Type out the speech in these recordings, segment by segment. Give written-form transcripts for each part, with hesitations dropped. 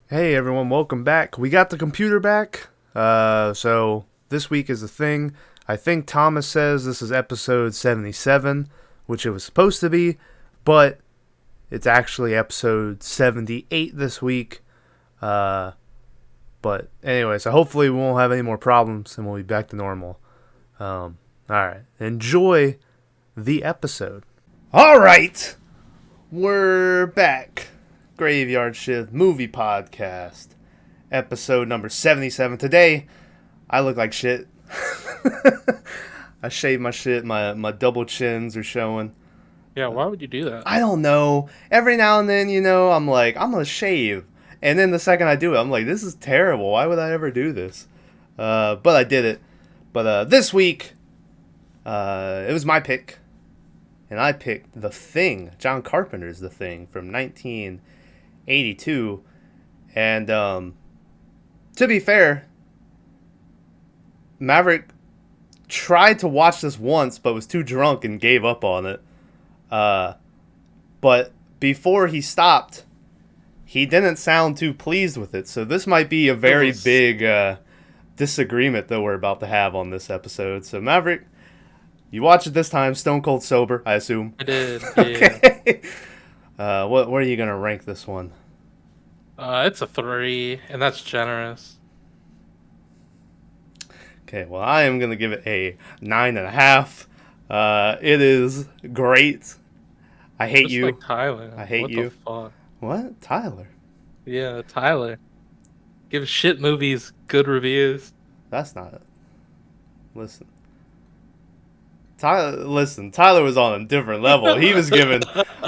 Hey everyone, welcome back. We got the computer back. So this week is the thing. I think Thomas says this is episode 77, which it was supposed to be, but it's actually episode 78 this week. Uh, but anyway, so hopefully we won't have any more problems and we'll be back to normal. Alright, enjoy the episode. Alright, we're back. Graveyard Shift Movie Podcast, episode number 77. Today, I look like shit. I shaved my shit, my double chins are showing. Yeah, why would you do that? I don't know. Every now and then, I'm like, I'm gonna shave. And then the second I do it, I'm like, this is terrible. Why would I ever do this? But I did it. But this week, it was my pick. And I picked The Thing. John Carpenter's The Thing from 1982. And to be fair, Maverick tried to watch this once but was too drunk and gave up on it. But before he stopped, he didn't sound too pleased with it. So this might be a very big disagreement that we're about to have on this episode. So Maverick, you watch it this time, stone cold sober, I assume. I did, yeah. Okay. What are you gonna rank this one? It's a 3, and that's generous. Okay, well, I am gonna give it a 9.5. It is great. I hate Just you. like Tyler. I hate what you. The fuck? What? Tyler? Yeah, Tyler. Give shit movies good reviews. That's not it. Listen. Tyler was on a different level. He was giving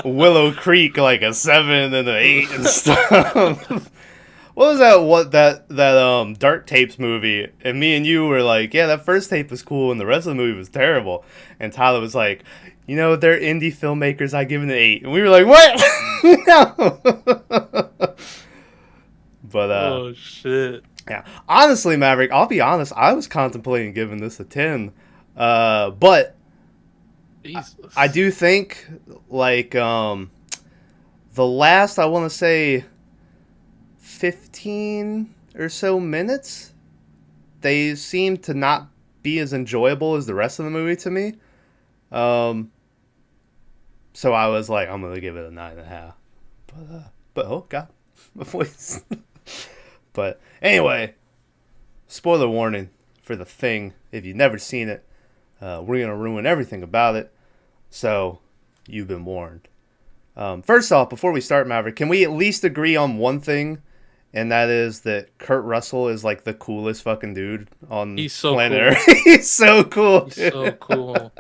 Willow Creek like a 7 and an 8 and stuff. What was that Dark Tapes movie? And me and you were like, yeah, that first tape was cool and the rest of the movie was terrible. And Tyler was like, they're indie filmmakers, I give it an 8. And we were like, what? No. But Oh shit. yeah. Honestly, Maverick, I'll be honest, I was contemplating giving this a 10. But Jesus. I do think like the last, I want to say 15 or so minutes, they seem to not be as enjoyable as the rest of the movie to me. So I was like, I'm gonna give it a 9.5. But oh god, my voice. But anyway, spoiler warning for The Thing. If you've never seen it, we're gonna ruin everything about it. So you've been warned. First off, before we start, Maverick, can we at least agree on one thing? And that is that Kurt Russell is like the coolest fucking dude on He's so planet cool. Earth. He's so cool. He's Dude. so cool.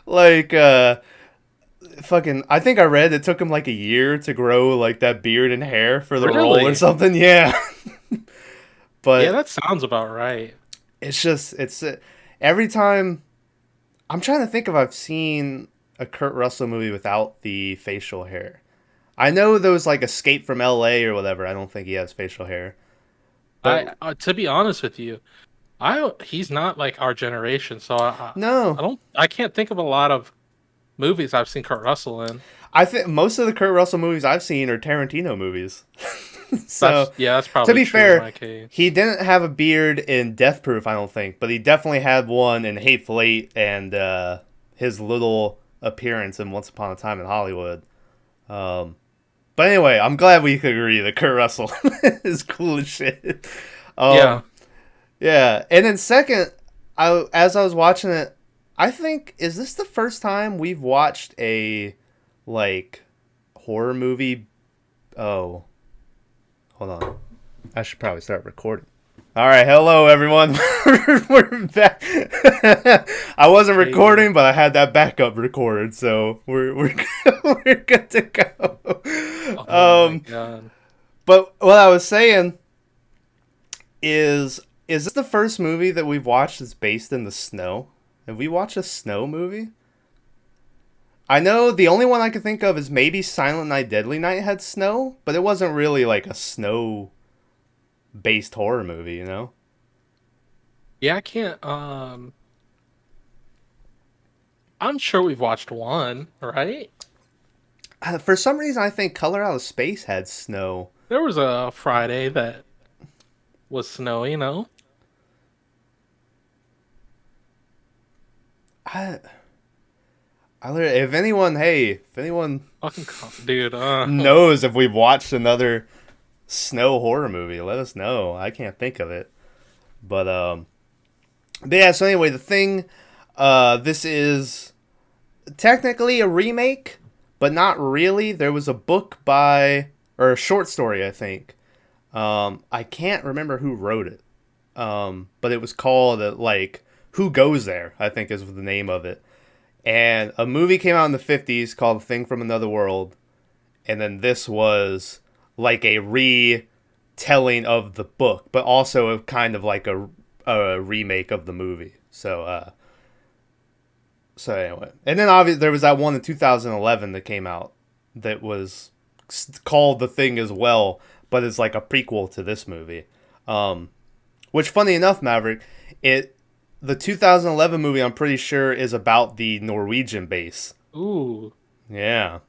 Like, fucking, I think I read it took him like a year to grow like that beard and hair for the role or Really? something. Yeah. But Yeah, that sounds about right. it's every time I'm trying to think if I've seen a Kurt Russell movie without the facial hair. I know those like Escape from LA or whatever. I don't think he has facial hair. But To be honest with you, he's not like our generation, so no, I can't think of a lot of movies I've seen Kurt Russell in. I think most of the Kurt Russell movies I've seen are Tarantino movies. So That's to probably be true in fair, my case. he didn't have a beard in Death Proof, I don't think, but he definitely had one in Hateful Eight and his little appearance in Once Upon a Time in Hollywood. But anyway, I'm glad we could agree that Kurt Russell is cool as shit. Yeah. Yeah, and then second, as I was watching it, I think, is this the first time we've watched a like horror movie? Oh, hold on. I should probably start recording. All right, hello everyone. We're back. I wasn't recording, but I had that backup recorded, so we're we're good to go. Oh my God. But what I was saying is this the first movie that we've watched that's based in the snow? Have we watched a snow movie? I know the only one I can think of is maybe Silent Night, Deadly Night had snow, but it wasn't really like a snow based horror movie, you know? Yeah, I can't. I'm sure we've watched one, right? For some reason, I think Color Out of Space had snow. There was a Friday that was snowy, I, if anyone Dude, knows if we've watched another snow horror movie, let us know. I can't think of it. But yeah, so anyway, the thing, this is technically a remake, but not really. There was a book or a short story, I think. I can't remember who wrote it. But it was called, Who Goes There, I think is the name of it. And a movie came out in the 50s called Thing from Another World. And then this was like a retelling of the book, but also kind of like a remake of the movie. So anyway, and then obviously there was that one in 2011 that came out that was called The Thing as well, but it's like a prequel to this movie. Which, funny enough, Maverick, the 2011 movie, I'm pretty sure, is about the Norwegian base. ooh, Yeah.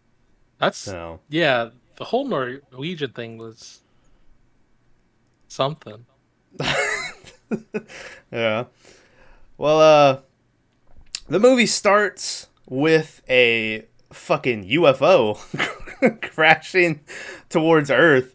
that's So. yeah. The whole Norwegian thing was something. Yeah. Well, the movie starts with a fucking UFO crashing towards Earth,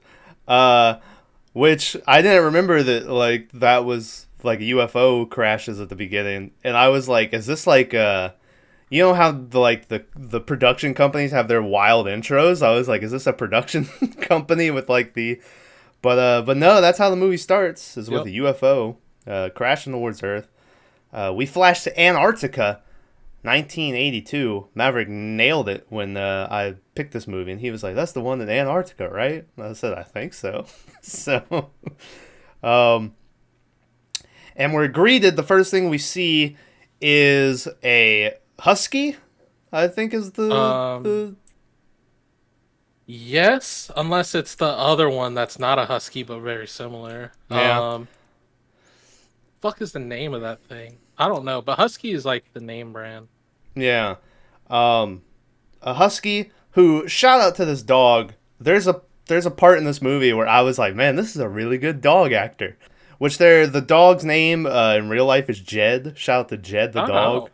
which I didn't remember that was like UFO crashes at the beginning, and I was like, is this like you know how the production companies have their wild intros? I was like, is this a production company with but no, that's how the movie starts, is with Yep. a UFO crashing towards Earth. We flash to Antarctica, 1982. Maverick nailed it when I picked this movie, and he was like, "That's the one in Antarctica, right?" And I said, "I think so." So, um, and we're greeted. The first thing we see is a husky. I think is Um, the yes, unless it's the other one that's not a husky but very similar. yeah, Fuck is the name of that thing? I don't know, but husky is like the name brand. yeah. Um, a husky who, shout out to this dog. There's a part in this movie where I was like, man, this is a really good dog actor. Which the dog's name in real life is Jed. Shout out to Jed the dog, Oh,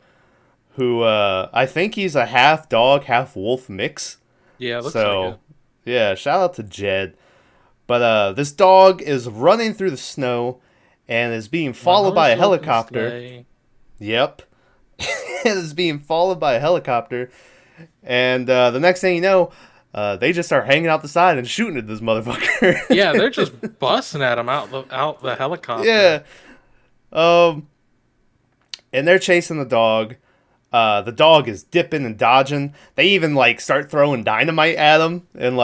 who I think he's a half dog, half wolf mix. yeah, looks like So it. yeah, shout out to Jed. But this dog is running through the snow and is being My followed by horse a open helicopter. sleigh. Yep. It is being followed by a helicopter. And the next thing you know, they just start hanging out the side and shooting at this Yeah, they're motherfucker. just busting at him out the helicopter. Yeah. Um, and they're chasing the dog. The dog is dipping and dodging. They even start throwing dynamite at him, and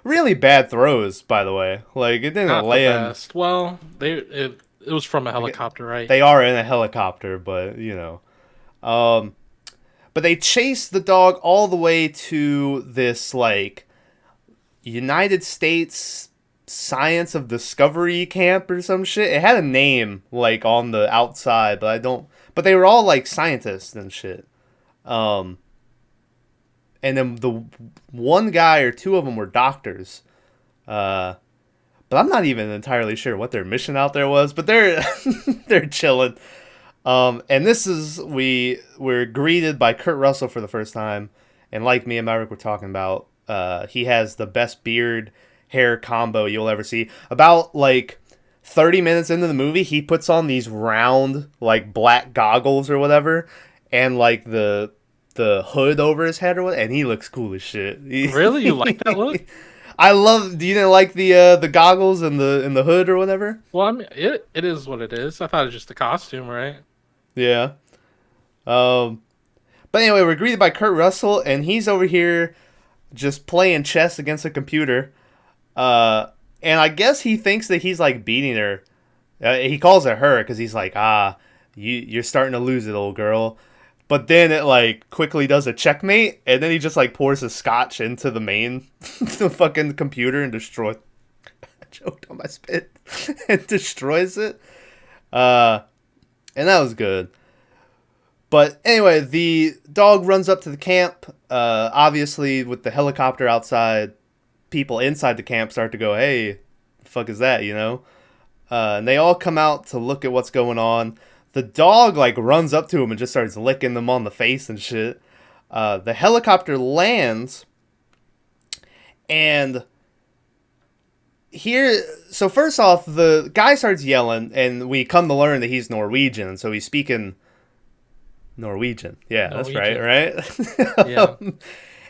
really bad throws, by the way. Like it didn't Not the land. best. Well, it was from a Like, helicopter, right? they are in a helicopter, but Um, but they chase the dog all the way to this United States Science of Discovery camp or some shit. It had a name on the outside, but I don't. But they were all scientists and shit. Um, and then the one guy or two of them were doctors. Uh, but I'm not even entirely sure what their mission out there was. But they're they're chilling. And this is we're greeted by Kurt Russell for the first time, and like me and Maverick were talking about, he has the best beard hair combo you'll ever see. About 30 minutes into the movie, he puts on these round black goggles or whatever, and the hood over his head or what, and he looks cool as shit. Really, you like that look? I love. Do you didn't like the goggles and the hood or whatever? Well, I mean, it is what it is. I thought it was just a costume, right? Yeah. Um, but anyway, we're greeted by Kurt Russell, and he's over here just playing chess against a computer. And I guess he thinks that he's beating her. He calls it her because he's like, you're starting to lose it, old girl. But then it quickly does a checkmate, and then he just pours his scotch into the the fucking computer and destroys. I choked on my spit and destroys it. And that was good. But anyway, the dog runs up to the camp, obviously with the helicopter outside, people inside the camp start to go, hey, the fuck is that, and they all come out to look at what's going on. The dog like runs up to him and just starts licking them on the face and shit. The helicopter lands, and so first off, the guy starts yelling, and we come to learn that he's Norwegian, so he's speaking Norwegian. Yeah, Norwegian. That's right? Yeah.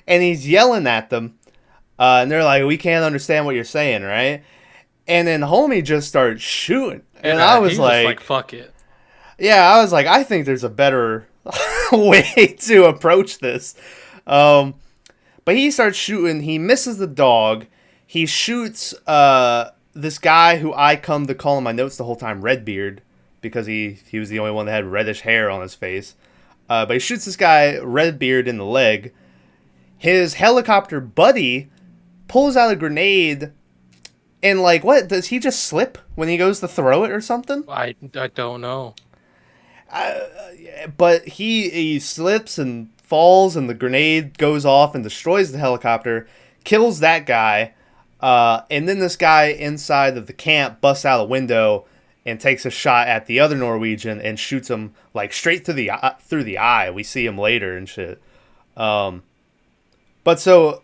And he's yelling at them, and they're like, we can't understand what you're saying, right? And then homie just starts shooting. And I was like, fuck it. Yeah, I was like, I think there's a better way to approach this. But he starts shooting. He misses the dog. He shoots this guy who I come to call in my notes the whole time Redbeard, because he was the only one that had reddish hair on his face. But he shoots this guy Redbeard in the leg. His helicopter buddy pulls out a grenade. And, like, what? Does he just slip when he goes to throw it or something? I don't know. But he slips and falls, and the grenade goes off and destroys the helicopter, kills that guy, and then this guy inside of the camp busts out a window and takes a shot at the other Norwegian and shoots him, like, straight through the eye. We see him later and shit. But so...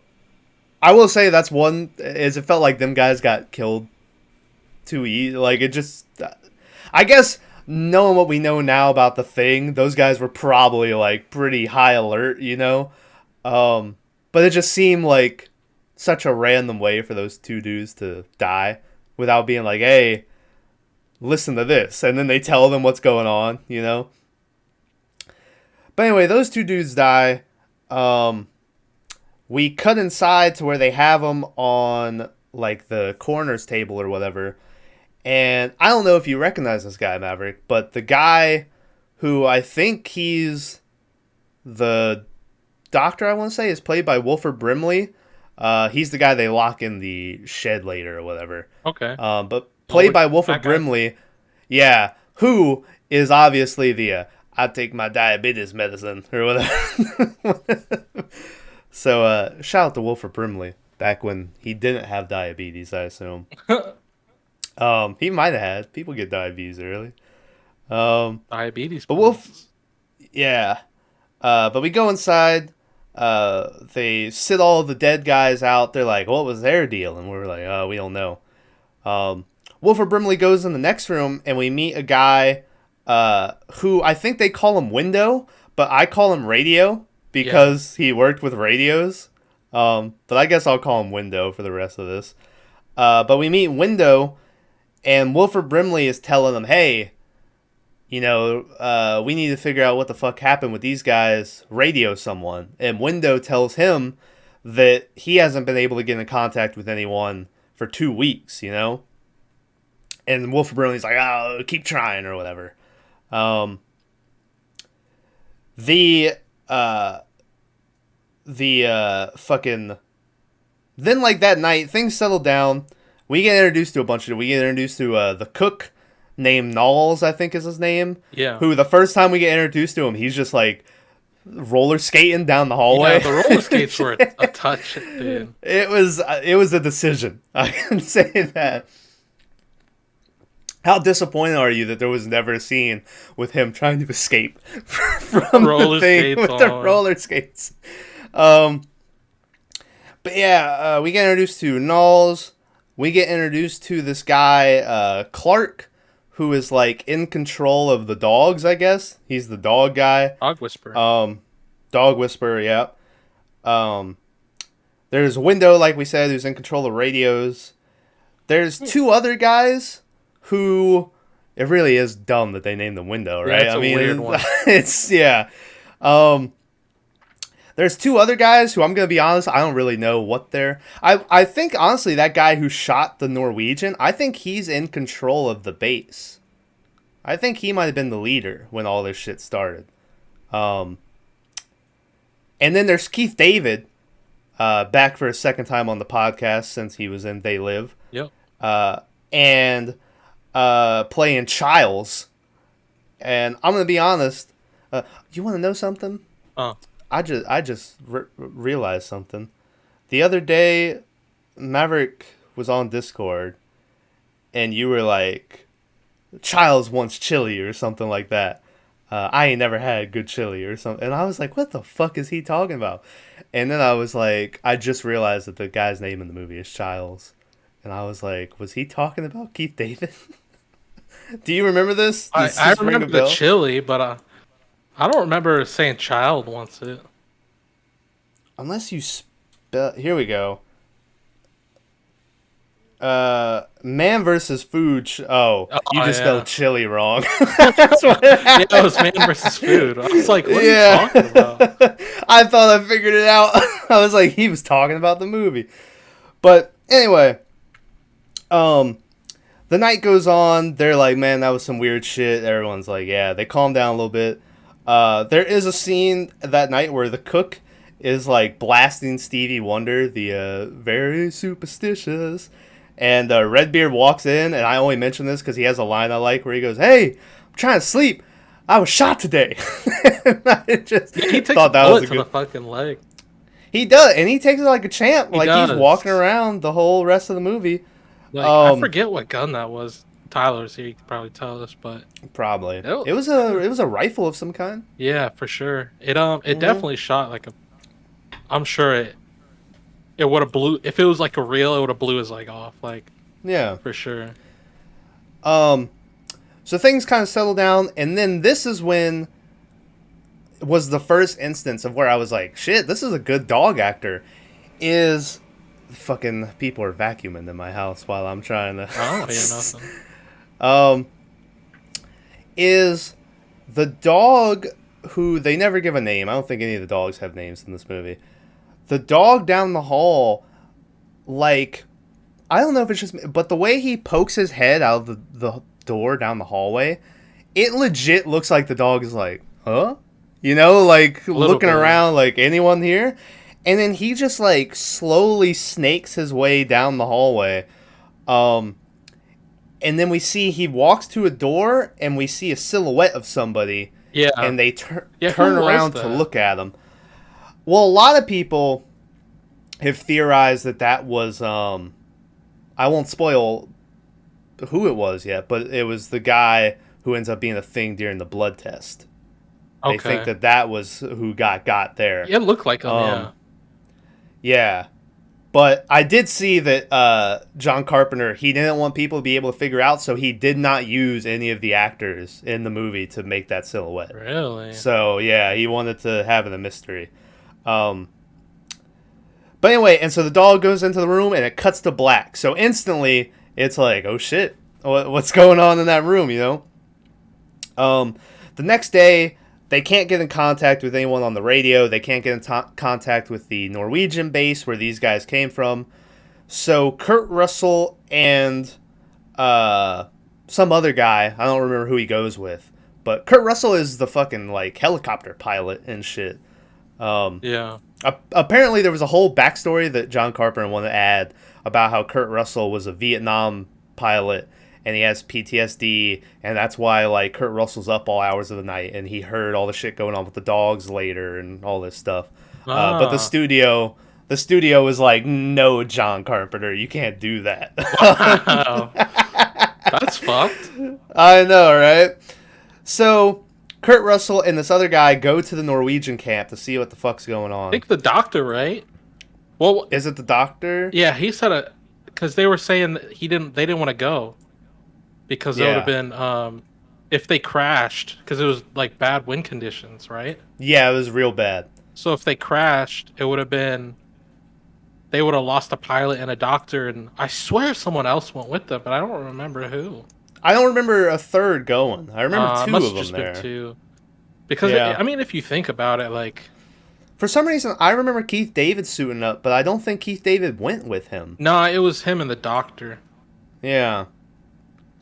I will say that's one, is it felt like them guys got killed too easy. Like, it just, I guess, knowing what we know now about the thing, those guys were probably, like, pretty high alert, But it just seemed like such a random way for those two dudes to die without being like, hey, listen to this. And then they tell them what's going on, But anyway, those two dudes die. We cut inside to where they have them on, like, the coroner's table or whatever. And I don't know if you recognize this guy, Maverick, but the guy who I think he's the doctor, I want to say, is played by Wilford Brimley. He's the guy they lock in the shed later or whatever. Okay. But played by Wilford Brimley, yeah, who is obviously the, I take my diabetes medicine or whatever. So, shout out to Wilford Brimley, back when he didn't have diabetes, I assume. He might have had. People get diabetes early. Diabetes. But yeah. But we go inside. They sit all the dead guys out. They're like, what was their deal? And we're like, oh, we don't know. Wilford Brimley goes in the next room, and we meet a guy who I think they call him Window, but I call him Radio. Because he worked with radios. But I guess I'll call him Window for the rest of this. But we meet Window, and Wilford Brimley is telling him, hey, we need to figure out what the fuck happened with these guys. Radio someone. And Window tells him that he hasn't been able to get in contact with anyone for 2 weeks, And Wilford Brimley's like, oh, keep trying or whatever. Then, like, that night, things settle down. We get introduced to the cook named Knowles, I think is his name. Yeah. Who, the first time we get introduced to him, he's just, like, roller skating down the hallway. Yeah, the roller skates were a touch, dude. It was a decision. I can say that. How disappointed are you that there was never a scene with him trying to escape from the thing with the roller skates? But yeah, we get introduced to Knowles. We get introduced to this guy, Clark, who is, like, in control of the dogs, I guess. He's the dog guy. Dog Whisperer. Dog Whisperer, yeah. There's Window, like we said, who's in control of radios. There's two other guys who, it really is dumb that they named them Window, right? Yeah, it's a weird one. It's, yeah. There's two other guys who, I'm going to be honest, I don't really know what they're... I think, honestly, that guy who shot the Norwegian, I think he's in control of the base. I think he might have been the leader when all this shit started. And then there's Keith David, back for a second time on the podcast since he was in They Live. Yep. And playing Childs. And I'm going to be honest, you want to know something? I just realized something. The other day, Maverick was on Discord, and you were like, "Childs wants chili" or something like that. I ain't never had good chili or something, and I was like, "What the fuck is he talking about?" And then I was like, I just realized that the guy's name in the movie is Childs, and I was like, was he talking about Keith David? Do you remember this? Does I this ring a remember the bell? chili, but I don't remember saying child wants it. Unless you spell. Here we go. Man versus food. You Oh just yeah, spelled chili wrong. That's what it yeah. It was happened. man versus food. I was like, what are you Yeah. talking about? I thought I figured it out. I was like, he was talking about the movie. But anyway, the night goes on. They're like, man, that was some weird shit. Everyone's like, yeah. They calm down a little bit. There is a scene that night where the cook is like blasting Stevie Wonder, the very superstitious. And Redbeard walks in, and I only mention this because he has a line I like where he goes, "Hey, I'm trying to sleep. I was shot today." I just Yeah, he takes a thought that was bullet a to the good. fucking leg. He does, and he takes it like a champ. He Like he's walking does. around the whole rest of the movie. Like I Um, forget what gun that was. Tyler's here. He could probably tell us, but Probably it, it was a rifle of some kind. yeah, for sure. It Hmm. definitely shot like a. I'm sure it would have blew if it was like a real. It would have blew his leg off. Like Yeah. for sure. Um, so things kind of settle down, and then this is when was the first instance of where I was like, shit, this is a good dog actor. Is fucking people are vacuuming in my house while I'm trying I to. don't hear nothing. um, is the dog who they never give a name. I don't think any of the dogs have names in this movie. The dog down the hall, like, I don't know if it's just me, but the way he pokes his head out of the door down the hallway, it legit looks like the dog is like, huh? You know, like A little looking bit. around, like anyone here? And then he just like slowly snakes his way down the hallway. Um, and then we see he walks to a door, and we see a silhouette of somebody, Yeah. and they Yeah. turn Who was around to that? look at him. Well, a lot of people have theorized that that was I won't spoil who it was yet, but it was the guy who ends up being a thing during the blood test. They think Okay. that that was who got there. It looked like him. Um, Yeah. yeah, but I did see that John Carpenter, he didn't want people to be able to figure out, so he did not use any of the actors in the movie to make that silhouette. Really. So yeah, he wanted to have it a mystery. Um, but anyway, and so the dog goes into the room and it cuts to black. So instantly, it's like, oh shit, what's going on in that room? You know. The next day, they can't get in contact with anyone on the radio. They can't get in contact with the Norwegian base where these guys came from. So Kurt Russell and some other guy, I don't remember who he goes with, but Kurt Russell is the fucking like helicopter pilot and shit. Um, Yeah. Apparently, there was a whole backstory that John Carpenter wanted to add about how Kurt Russell was a Vietnam pilot and he has PTSD, and that's why like Kurt Russell's up all hours of the night and he heard all the shit going on with the dogs later and all this stuff. But Ah. the studio was like, no, John Carpenter, you can't do that. Wow. That's fucked. I know, right? So Kurt Russell and this other guy go to the Norwegian camp to see what the fuck's going I on. think the doctor, right? Well, Is it the doctor? yeah, he said it because they were saying that they didn't want to go because it would have Yeah. been if they crashed because it was like bad wind conditions, right? Yeah, it was real bad. So if they crashed, it would have been they would have lost a pilot and a doctor, and I swear someone else went with them, but I don't remember who. I don't remember a third going. I remember It two must of have them just been there. two. Because Yeah. I mean, if you think about it, like For some reason, I remember Keith David suiting up, but I don't think Keith David went with him. no, it was him and the doctor. Yeah.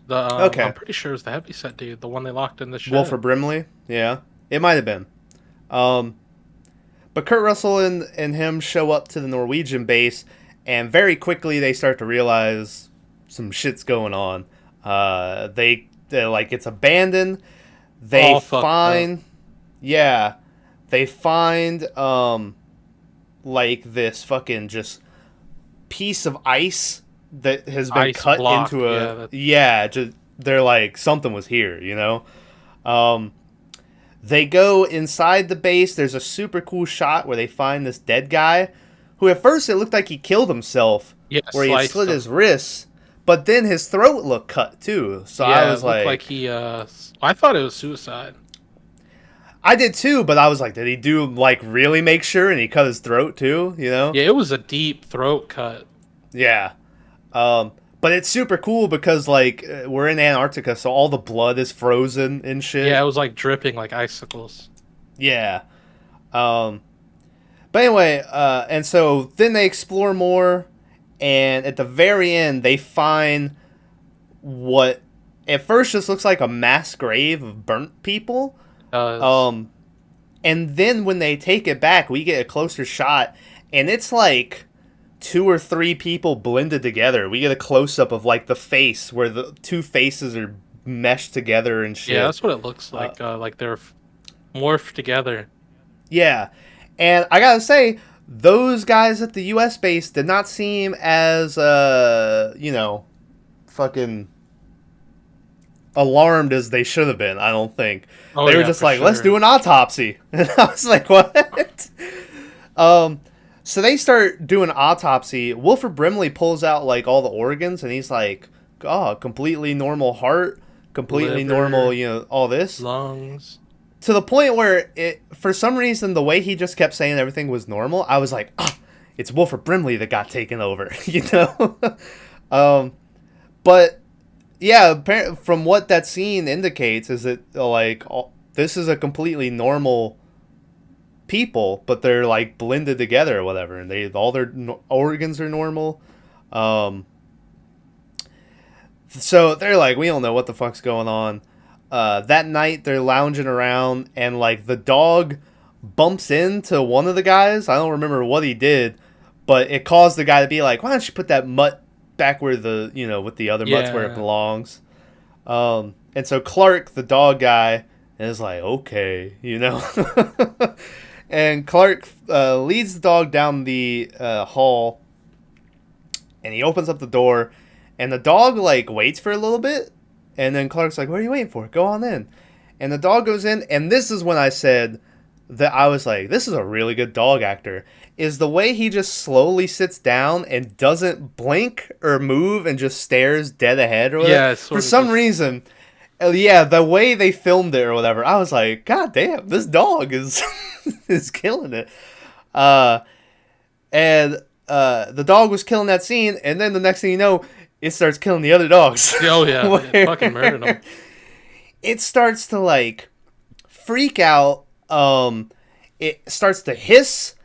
The I'm Okay. pretty sure it was the heavyset dude, the one they locked in the Wilford shed. Brimley. Yeah. It might have been. Um, but Kurt Russell and him show up to the Norwegian base, and very quickly they start to realize some shit's going on. They're like, it's abandoned. They All fucked up. find, yeah, they find like this fucking just piece of ice that has been Ice cut block, into just they're like something was here, you know. They go inside the base. There's a super cool shot where they find this dead guy, who at first it looked like he killed himself, Yeah, where he had slit him. his wrists, but then his throat looked cut too. So Yeah, I was it looked like he. I thought it was suicide. I did too, but I was like, did he do like really make sure and he cut his throat too? You know? Yeah, it was a deep throat cut. Yeah. But it's super cool because like we're in Antarctica, so all the blood is frozen and shit. Yeah, it was like dripping like icicles. Yeah. But anyway, and so then they explore more, and at the very end they find what at first just looks like a mass grave of burnt people. And then when they take it back, we get a closer shot, and it's like 2 or 3 people blended together. We get a close up of like the face where the 2 faces are meshed together and shit. Yeah, that's what it looks like. Like they're morphed together. Yeah, and I gotta say, those guys at the U.S. base did not seem as fucking alarmed as they should have been. I don't think they were just like, let's do an autopsy. And I was like, what? So they start doing an autopsy. Wilford Brimley pulls out like all the organs, and he's like, oh, completely normal heart, completely Liver, normal, all this. Lungs. To the point where for some reason, the way he just kept saying everything was normal, I was like, it's Wilford Brimley that got taken over, But yeah, from what that scene indicates is that like this is a completely normal people, but they're like blended together or whatever, and all their organs are normal. So they're like, we don't know what the fuck's going on. That night they're lounging around, and like the dog bumps into one of the guys. I don't remember what he did, but it caused the guy to be like, why don't you put that mutt back where the with the other mutts where it belongs. And so Clark, the dog guy, is like, okay, and Clark leads the dog down the hall, and he opens up the door, and the dog like waits for a little bit, and then Clark's like, what are you waiting for? Go on in. And the dog goes in, and this is when I said that I was like, this is a really good dog actor, is the way he just slowly sits down and doesn't blink or move and just stares dead ahead or whatever. Yeah, for some reason. Yeah, the way they filmed it or whatever, I was like, God damn, this dog is is killing it. And the dog was killing that scene, and then the next thing you know, it starts killing the other dogs. Oh yeah, it fucking murdered them. It starts to like freak out. It starts to hiss.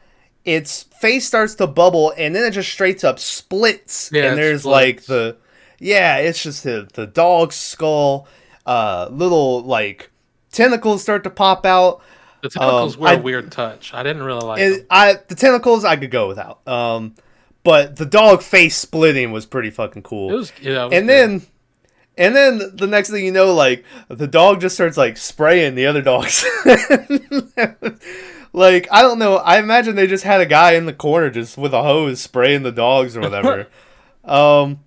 Its face starts to bubble, and then it just straight up splits. Yeah, and there's like it's just the dog's skull. Little like tentacles start to pop out. The tentacles were a weird touch. I didn't really like them. The tentacles I could go without. But the dog face splitting was pretty fucking cool. It was and then the next thing you know, like the dog just starts like spraying the other dogs. Like, I don't know. I imagine they just had a guy in the corner just with a hose spraying the dogs or whatever. The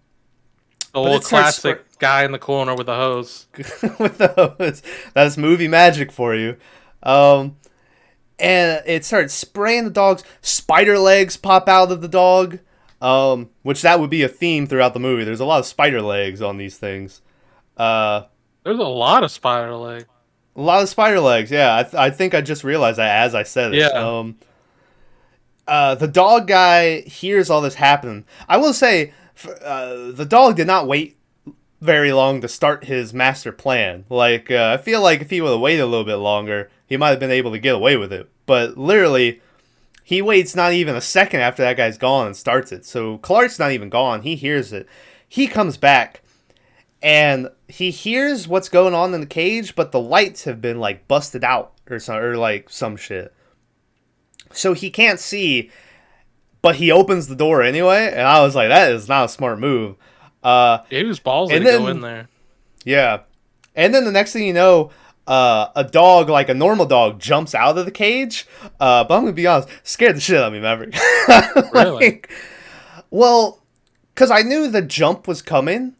old classic guy in the corner with a hose. With the hose. That's movie magic for you. And it starts spraying the dogs. Spider legs pop out of the dog. Which that would be a theme throughout the movie. There's a lot of spider legs on these things. There's a lot of spider legs. A lot of spider legs, yeah. I think I just realized that as I said it. Yeah. The dog guy hears all this happening. I will say, the dog did not wait very long to start his master plan. Like, I feel like if he would have waited a little bit longer, he might have been able to get away with it. But literally, he waits not even a second after that guy's gone and starts it. So Clark's not even gone. He hears it. He comes back. And he hears what's going on in the cage, but the lights have been like busted out or some shit. So he can't see, but he opens the door anyway. And I was like, that is not a smart move. He was ballsy to go in there. Yeah. And then the next thing you know, a dog, like a normal dog, jumps out of the cage. But I'm going to be honest, scared the shit out of me, Maverick. Really? Well, because I knew the jump was coming,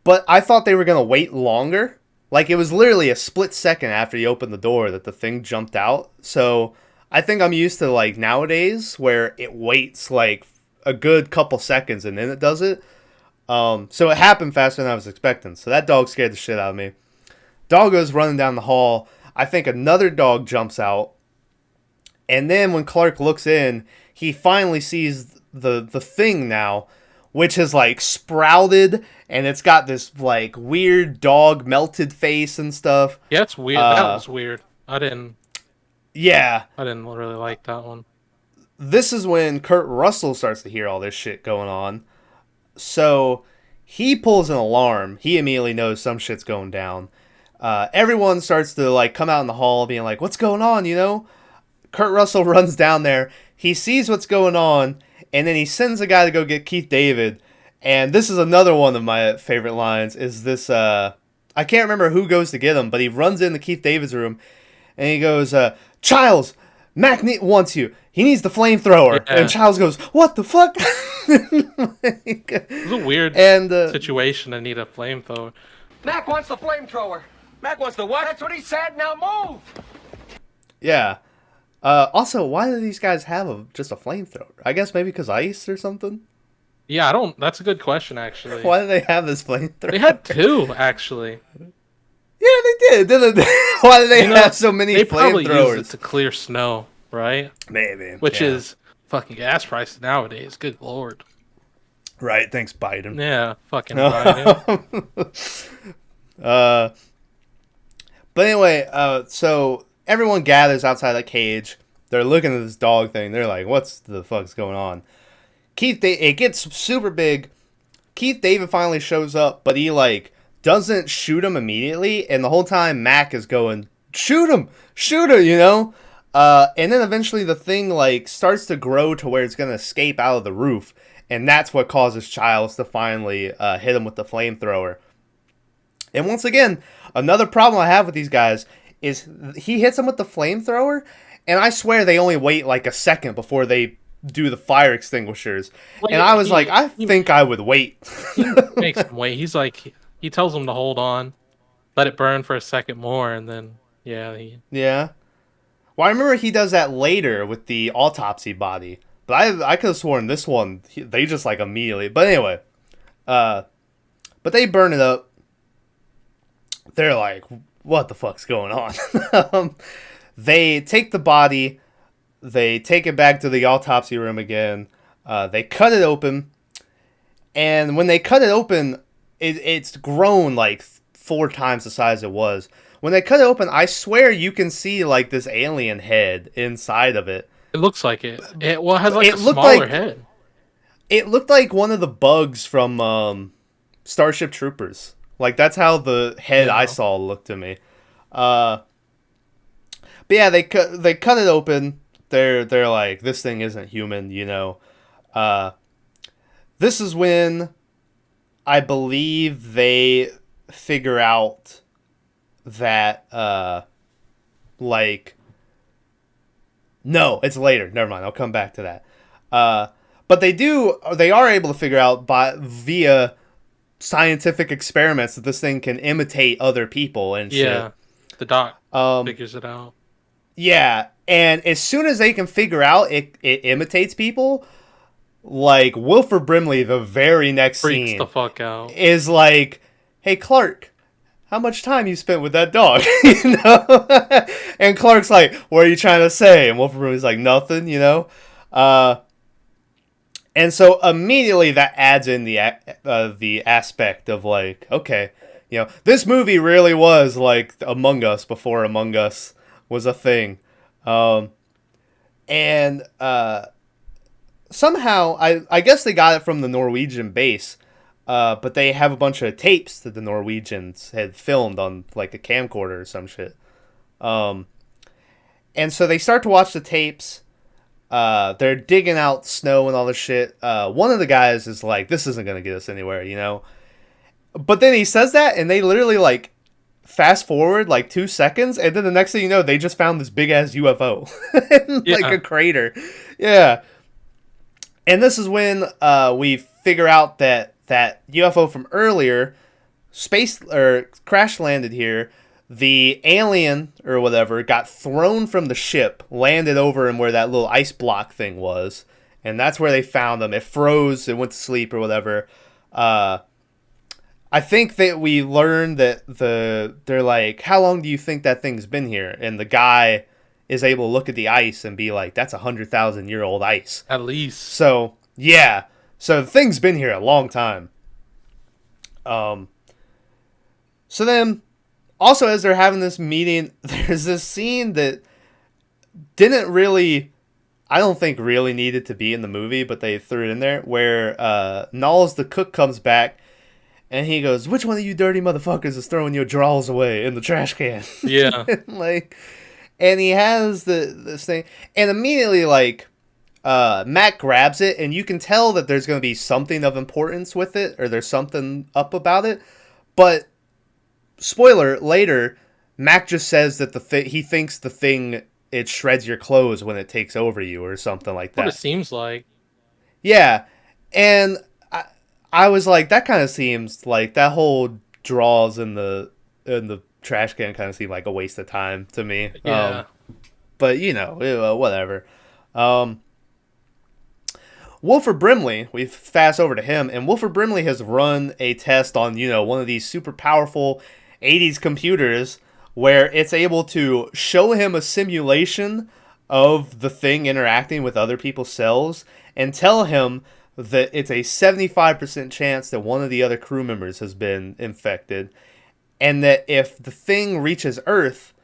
but I thought they were going to wait longer. Like, it was literally a split second after you opened the door that the thing jumped out. So I think I'm used to, like, nowadays where it waits, like, a good couple seconds and then it does it. So it happened faster than I was expecting. So that dog scared the shit out of me. Dog goes running down the hall. I think another dog jumps out. And then when Clark looks in, he finally sees the thing now, which is like sprouted, and it's got this like weird dog melted face and stuff. Yeah, it's weird. That was weird. Yeah. I didn't really like that one. This is when Kurt Russell starts to hear all this shit going on. So he pulls an alarm. He immediately knows some shit's going down. Everyone starts to like come out in the hall being like, what's going on, you know? Kurt Russell runs down there. He sees what's going on, and then he sends a guy to go get Keith David. And this is another one of my favorite lines, is this, I can't remember who goes to get him, but he runs into Keith David's room, and he goes, Childs, Mac wants you. He needs the flamethrower. Yeah. And Childs goes, what the fuck? It's a weird situation to need a flamethrower. Mac wants the flamethrower. Mac wants the what? That's what he said. Now move. Yeah. Also, why do these guys have just a flamethrower? I guess maybe because ice or something? Yeah, I don't... That's a good question, actually. Why do they have this flamethrower? They had two, actually. Yeah, they did, didn't they? Why do they have so many flamethrowers? They probably use it to clear snow, right? Maybe. Which is fucking gas prices nowadays. Good lord. Right, thanks, Biden. Yeah, fucking Biden. But anyway, so everyone gathers outside the cage. They're looking at this dog thing. They're like, what's the fuck's going on? It gets super big. Keith David finally shows up, but he, like, doesn't shoot him immediately. And the whole time, Mac is going, shoot him, you know? And then eventually the thing, like, starts to grow to where it's going to escape out of the roof. And that's what causes Childs to finally hit him with the flamethrower. And once again, another problem I have with these guys is he hits him with the flamethrower, and I swear they only wait like a second before they do the fire extinguishers. Well, and I was like, I think I would wait. He makes him wait. He's like, he tells him to hold on, let it burn for a second more, and then, yeah. Yeah. Well, I remember he does that later with the autopsy body. But I could have sworn this one, they just like immediately. But anyway. But they burn it up. They're like, what the fuck's going on? They take the body. They take it back to the autopsy room again. They cut it open. And when they cut it open, it's grown like 4 times the size it was. When they cut it open, I swear you can see like this alien head inside of it. It looks like it. It has like a smaller head. It looked like one of the bugs from Starship Troopers. Like, that's how the head I saw looked to me. But yeah, they cut it open. They're like, this thing isn't human, you know. This is when I believe they figure out that no, it's later. Never mind. I'll come back to that. But they are able to figure out via scientific experiments that this thing can imitate other people and shit. Yeah, the doc figures it out. Yeah, and as soon as they can figure out it imitates people, like Wilford Brimley, the very next freaks scene the fuck out. Is like, hey Clark, how much time you spent with that dog? You know? And Clark's like, what are you trying to say? And Wilford Brimley's like, nothing, you know? And so immediately that adds in the aspect of like, okay, you know, this movie really was like Among Us before Among Us was a thing. And somehow, I guess they got it from the Norwegian base, but they have a bunch of tapes that the Norwegians had filmed on like a camcorder or some shit. And so they start to watch the tapes. They're digging out snow and all this shit. One of the guys is like, this isn't going to get us anywhere, you know? But then he says that, and they literally, like, fast forward, like, 2 seconds, and then the next thing you know, they just found this big-ass UFO. In, like, a crater. Yeah. And this is when we figure out that UFO from earlier crash landed here. The alien or whatever got thrown from the ship, landed over in where that little ice block thing was, and that's where they found him. It froze, it went to sleep or whatever. I think that we learned that they're like, how long do you think that thing's been here? And the guy is able to look at the ice and be like, that's 100,000-year-old ice. At least. So, yeah. So the thing's been here a long time. So then, also as they're having this meeting, there's this scene that didn't really, I don't think really needed to be in the movie, but they threw it in there, where Knowles the cook comes back, and he goes, which one of you dirty motherfuckers is throwing your drawers away in the trash can? Yeah. And he has this thing, and immediately, Mac grabs it, and you can tell that there's going to be something of importance with it, or there's something up about it. But, spoiler, later, Mac just says that he thinks the thing, it shreds your clothes when it takes over you, or something like that. What it seems like. Yeah, and I was like, that kind of seems like that whole draws in the trash can kind of seemed like a waste of time to me. Yeah. But, whatever. Wilford Brimley, we fast over to him, and Wilford Brimley has run a test on, one of these super powerful 80s computers where it's able to show him a simulation of the thing interacting with other people's cells and tell him that it's a 75% chance that one of the other crew members has been infected, and that if the thing reaches Earth,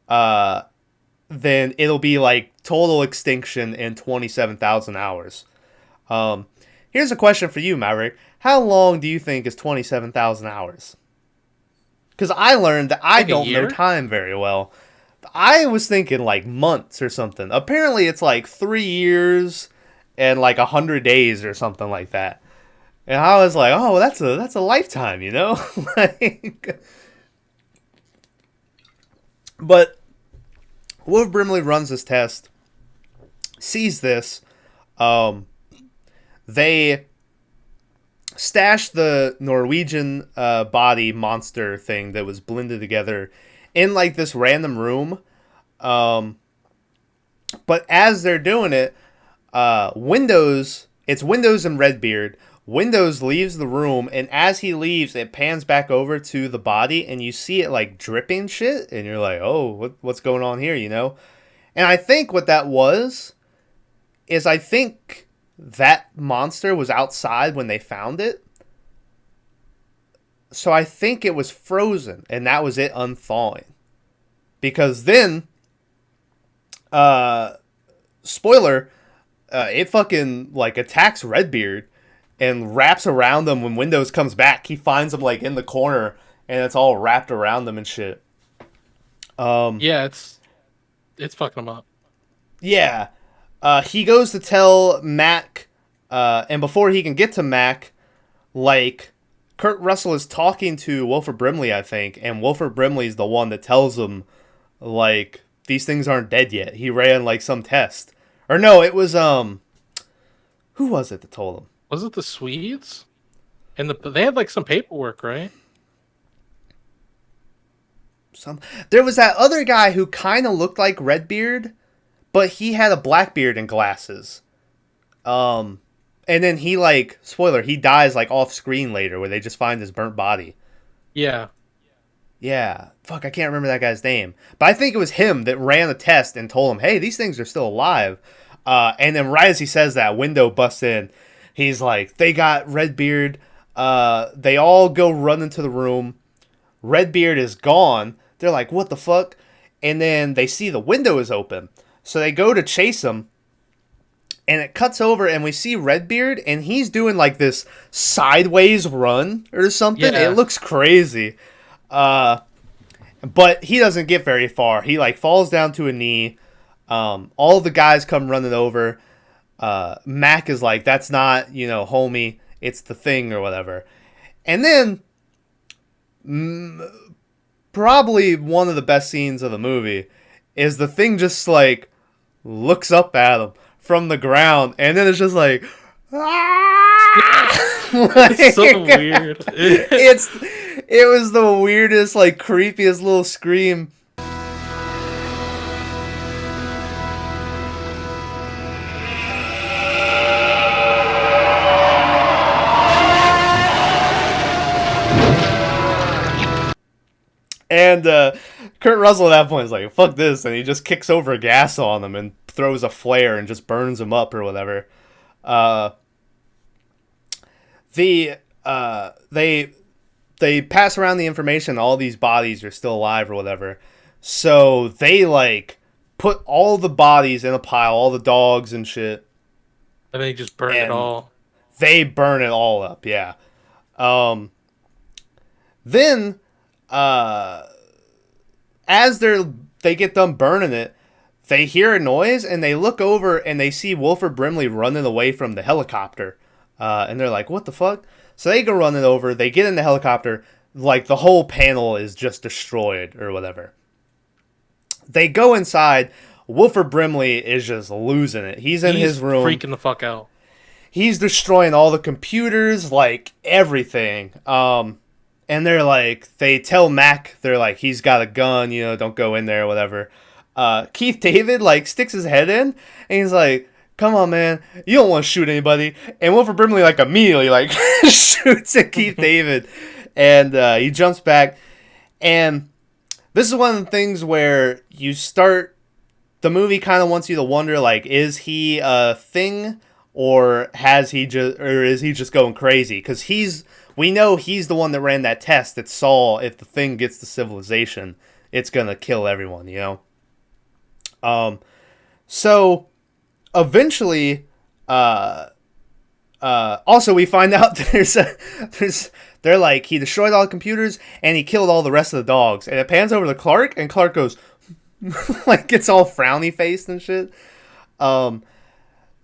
then it'll be like total extinction in 27,000 hours. Here's a question for you, Maverick. How long do you think is 27,000 hours? Because I learned that I don't know time very well. I was thinking like months or something. Apparently it's like 3 years and like 100 days or something like that. And I was like, oh, that's a lifetime, But Wilford Brimley runs this test, sees this. They stash the Norwegian body monster thing that was blended together in like this random room. But as they're doing it, Windows and Redbeard. Windows leaves the room, and as he leaves, it pans back over to the body, and you see it like dripping shit, and you're like, oh, what's going on here, And I think what that was is I think that monster was outside when they found it. So I think it was frozen, and that was it unthawing. Because then, spoiler, it fucking like attacks Redbeard and wraps around him when Windows comes back. He finds him like in the corner, and it's all wrapped around them and shit. Yeah, it's fucking him up. Yeah. He goes to tell Mac, and before he can get to Mac, like, Kurt Russell is talking to Wilford Brimley, I think, and Wilford Brimley's the one that tells him, like, these things aren't dead yet. He ran, like, some test. Or no, it was, who was it that told him? Was it the Swedes? And they had, like, some paperwork, right? There was that other guy who kind of looked like Redbeard, but he had a black beard and glasses. And then he, like, spoiler, he dies, like, off screen later where they just find his burnt body. Yeah. Yeah. Fuck, I can't remember that guy's name. But I think it was him that ran the test and told him, hey, these things are still alive. And then right as he says that, Window busts in. He's like, they got Redbeard. They all go run into the room. Redbeard is gone. They're like, what the fuck? And then they see the window is open. So they go to chase him. And it cuts over and we see Redbeard. And he's doing like this sideways run or something. Yeah. It looks crazy. But he doesn't get very far. He like falls down to a knee. All the guys come running over. Mac is like, that's not, homie. It's the thing or whatever. And then... probably one of the best scenes of the movie is the thing just like looks up at him from the ground, and then it's just like, It's so weird. It was the weirdest, like, creepiest little scream. And Kurt Russell at that point is like, fuck this, and he just kicks over gas on them and throws a flare and just burns them up or whatever. They pass around the information all these bodies are still alive or whatever. So they, like, put all the bodies in a pile, all the dogs and shit. And they just burn it all. They burn it all up, yeah. Then... as they get done burning it, they hear a noise and they look over and they see Wilford Brimley running away from the helicopter. And they're like, what the fuck? So they go running over, they get in the helicopter, like the whole panel is just destroyed or whatever. They go inside, Wilford Brimley is just losing it. He's in his room. Freaking the fuck out. He's destroying all the computers, like everything. And they're like, they tell Mac, they're like, he's got a gun, you know, don't go in there or whatever. Keith David, like, sticks his head in, and he's like, come on, man, you don't want to shoot anybody. And Wilford Brimley, like, immediately, like, shoots at Keith David. And he jumps back. And this is one of the things where the movie kind of wants you to wonder, like, is he a thing, or is he just going crazy? Because we know he's the one that ran that test that saw if the thing gets to civilization, it's going to kill everyone, you know? So, eventually, also we find out they're like, he destroyed all the computers, and he killed all the rest of the dogs. And it pans over to Clark, and Clark goes, like, gets all frowny faced and shit.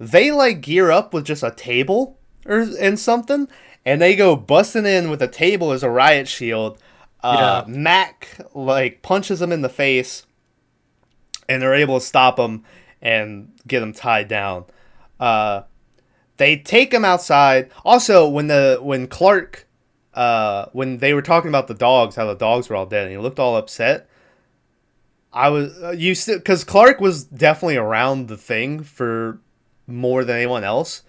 They, like, gear up with just a table and something, and they go busting in with a table as a riot shield. Mac, like, punches them in the face, and they're able to stop him and get him tied down. They take him outside. Also, when Clark, when they were talking about the dogs, how the dogs were all dead, and he looked all upset, because Clark was definitely around the thing for more than anyone else.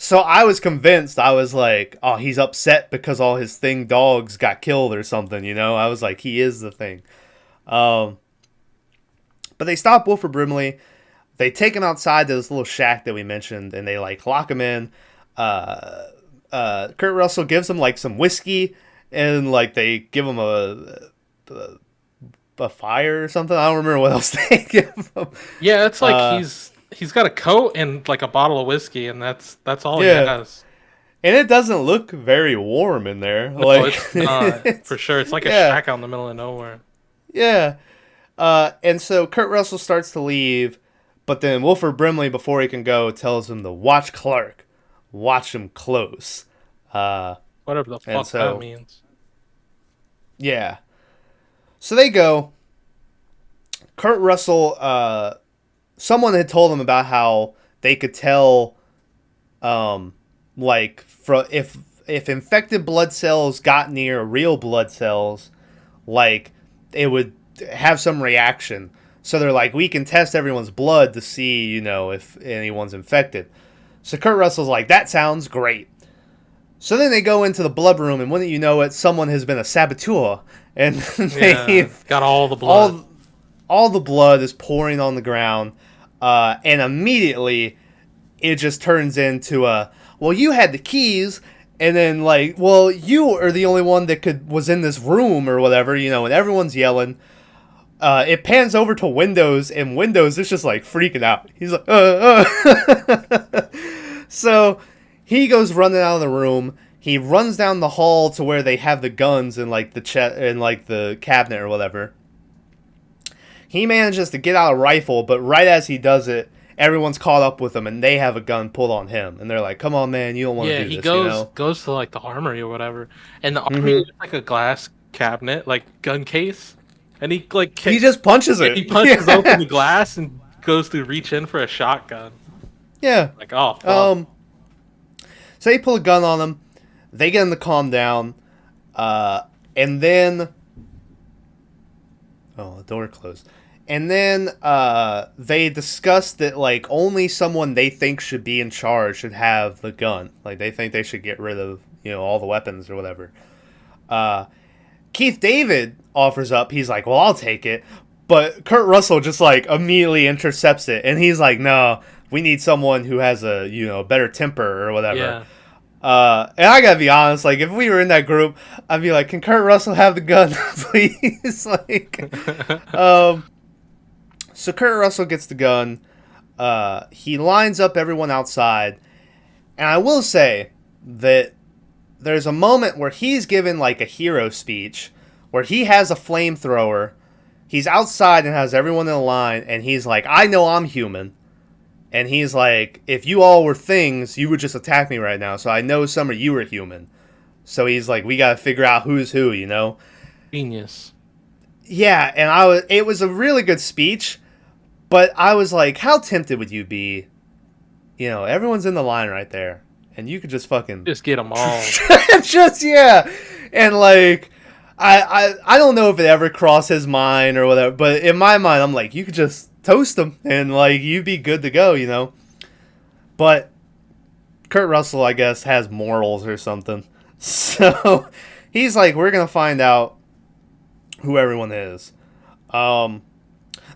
So I was convinced. I was like, oh, he's upset because all his thing dogs got killed or something, you know? I was like, he is the thing. But they stop Wilford Brimley. They take him outside to this little shack that we mentioned, and they, like, lock him in. Kurt Russell gives him, like, some whiskey, and, like, they give him a fire or something. I don't remember what else they give him. Yeah, it's like he's got a coat and, like, a bottle of whiskey, and that's all he has. And it doesn't look very warm in there. No, like, it's not, for sure. It's like a shack out in the middle of nowhere. Yeah. And so Kurt Russell starts to leave, but then Wilford Brimley, before he can go, tells him to watch Clark. Watch him close. Whatever the fuck that means. Yeah. So they go. Kurt Russell, someone had told him about how they could tell, like, if infected blood cells got near real blood cells, like, it would have some reaction. So they're like, we can test everyone's blood to see, you know, if anyone's infected. So Kurt Russell's like, that sounds great. So then they go into the blood room, and wouldn't you know it, someone has been a saboteur, and they've got all the blood. All the blood is pouring on the ground, and immediately it just turns into well, you had the keys, and then, like, well, you are the only one that was in this room or whatever, you know, and everyone's yelling. It pans over to Windows, and Windows is just, like, freaking out. He's like, So he goes running out of the room. He runs down the hall to where they have the guns in, like, the cabinet or whatever. He manages to get out a rifle, but right as he does it, everyone's caught up with him, and they have a gun pulled on him. And they're like, come on, man, you don't want to do this, you know? Yeah, he goes to, like, the armory or whatever. And the armory is like a glass cabinet, like, gun case. And he, like... he just punches it. He punches open the glass and goes to reach in for a shotgun. Yeah. Like, oh, fuck. So they pull a gun on him. They get him to calm down. And then... Oh, the door closed. And then they discuss that, like, only someone they think should be in charge should have the gun. Like, they think they should get rid of, all the weapons or whatever. Keith David offers up. He's like, well, I'll take it. But Kurt Russell just, like, immediately intercepts it. And he's like, no, we need someone who has a, better temper or whatever. Yeah. And I gotta be honest, like, if we were in that group, I'd be like, can Kurt Russell have the gun, please? Like, so Kurt Russell gets the gun. He lines up everyone outside. And I will say that there's a moment where he's given, like, a hero speech where he has a flamethrower. He's outside and has everyone in a line. And he's like, I know I'm human. And he's like, if you all were things, you would just attack me right now. So I know some of you are human. So he's like, we got to figure out who's who, Genius. Yeah, and it was a really good speech. But I was like, how tempted would you be? Everyone's in the line right there. And you could just fucking... Just get them all. Yeah. And like, I don't know if it ever crossed his mind or whatever. But in my mind, I'm like, you could just toast them and like you'd be good to go. But Kurt Russell, I guess, has morals or something. So he's like, we're going to find out who everyone is.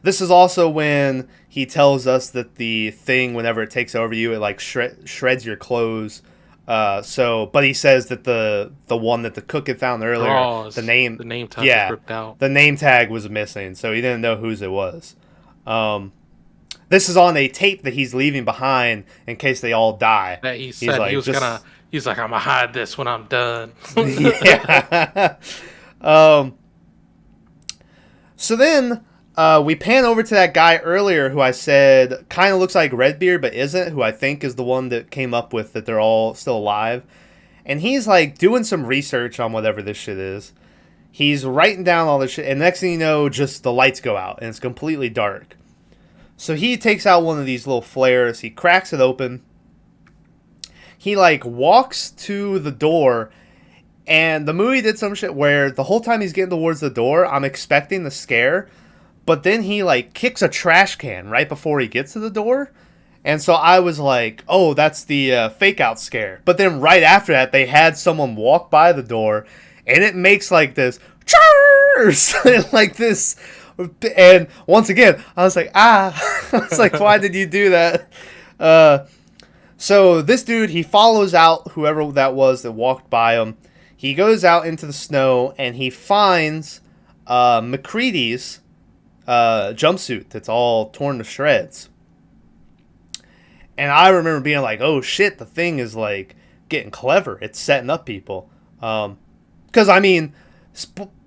This is also when he tells us that the thing, whenever it takes over you, it like shreds your clothes. But he says that the one that the cook had found earlier, the name tag was ripped out. The name tag was missing, so he didn't know whose it was. This is on a tape that he's leaving behind in case they all die. That he said like, he's like, I'm gonna hide this when I'm done. Yeah. So then we pan over to that guy earlier who I said kind of looks like Redbeard but isn't, who I think is the one that came up with that they're all still alive. And he's like doing some research on whatever this shit is. He's writing down all this shit, and next thing you know, just the lights go out, and it's completely dark. So he takes out one of these little flares, he cracks it open, he, like, walks to the door, and the movie did some shit where the whole time he's getting towards the door, I'm expecting the scare, but then he, like, kicks a trash can right before he gets to the door, and so I was like, oh, that's the fake-out scare. But then right after that, they had someone walk by the door, and it makes like this, like this, and once again, I was like, I was like, why did you do that? So this dude, he follows out whoever that was that walked by him. He goes out into the snow, and he finds McCready's jumpsuit that's all torn to shreds. And I remember being like, oh shit, the thing is like getting clever. It's setting up people. Because, I mean,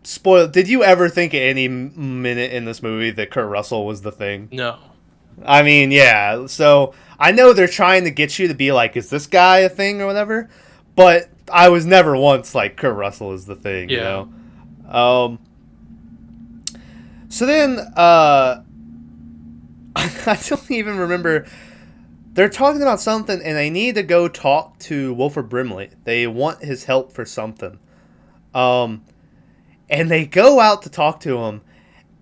spoil. Did you ever think at any minute in this movie that Kurt Russell was the thing? No. I mean, yeah. So I know they're trying to get you to be like, is this guy a thing or whatever? But I was never once like, Kurt Russell is the thing, yeah. So then, I don't even remember. They're talking about something, and they need to go talk to Wilford Brimley. They want his help for something. And they go out to talk to him,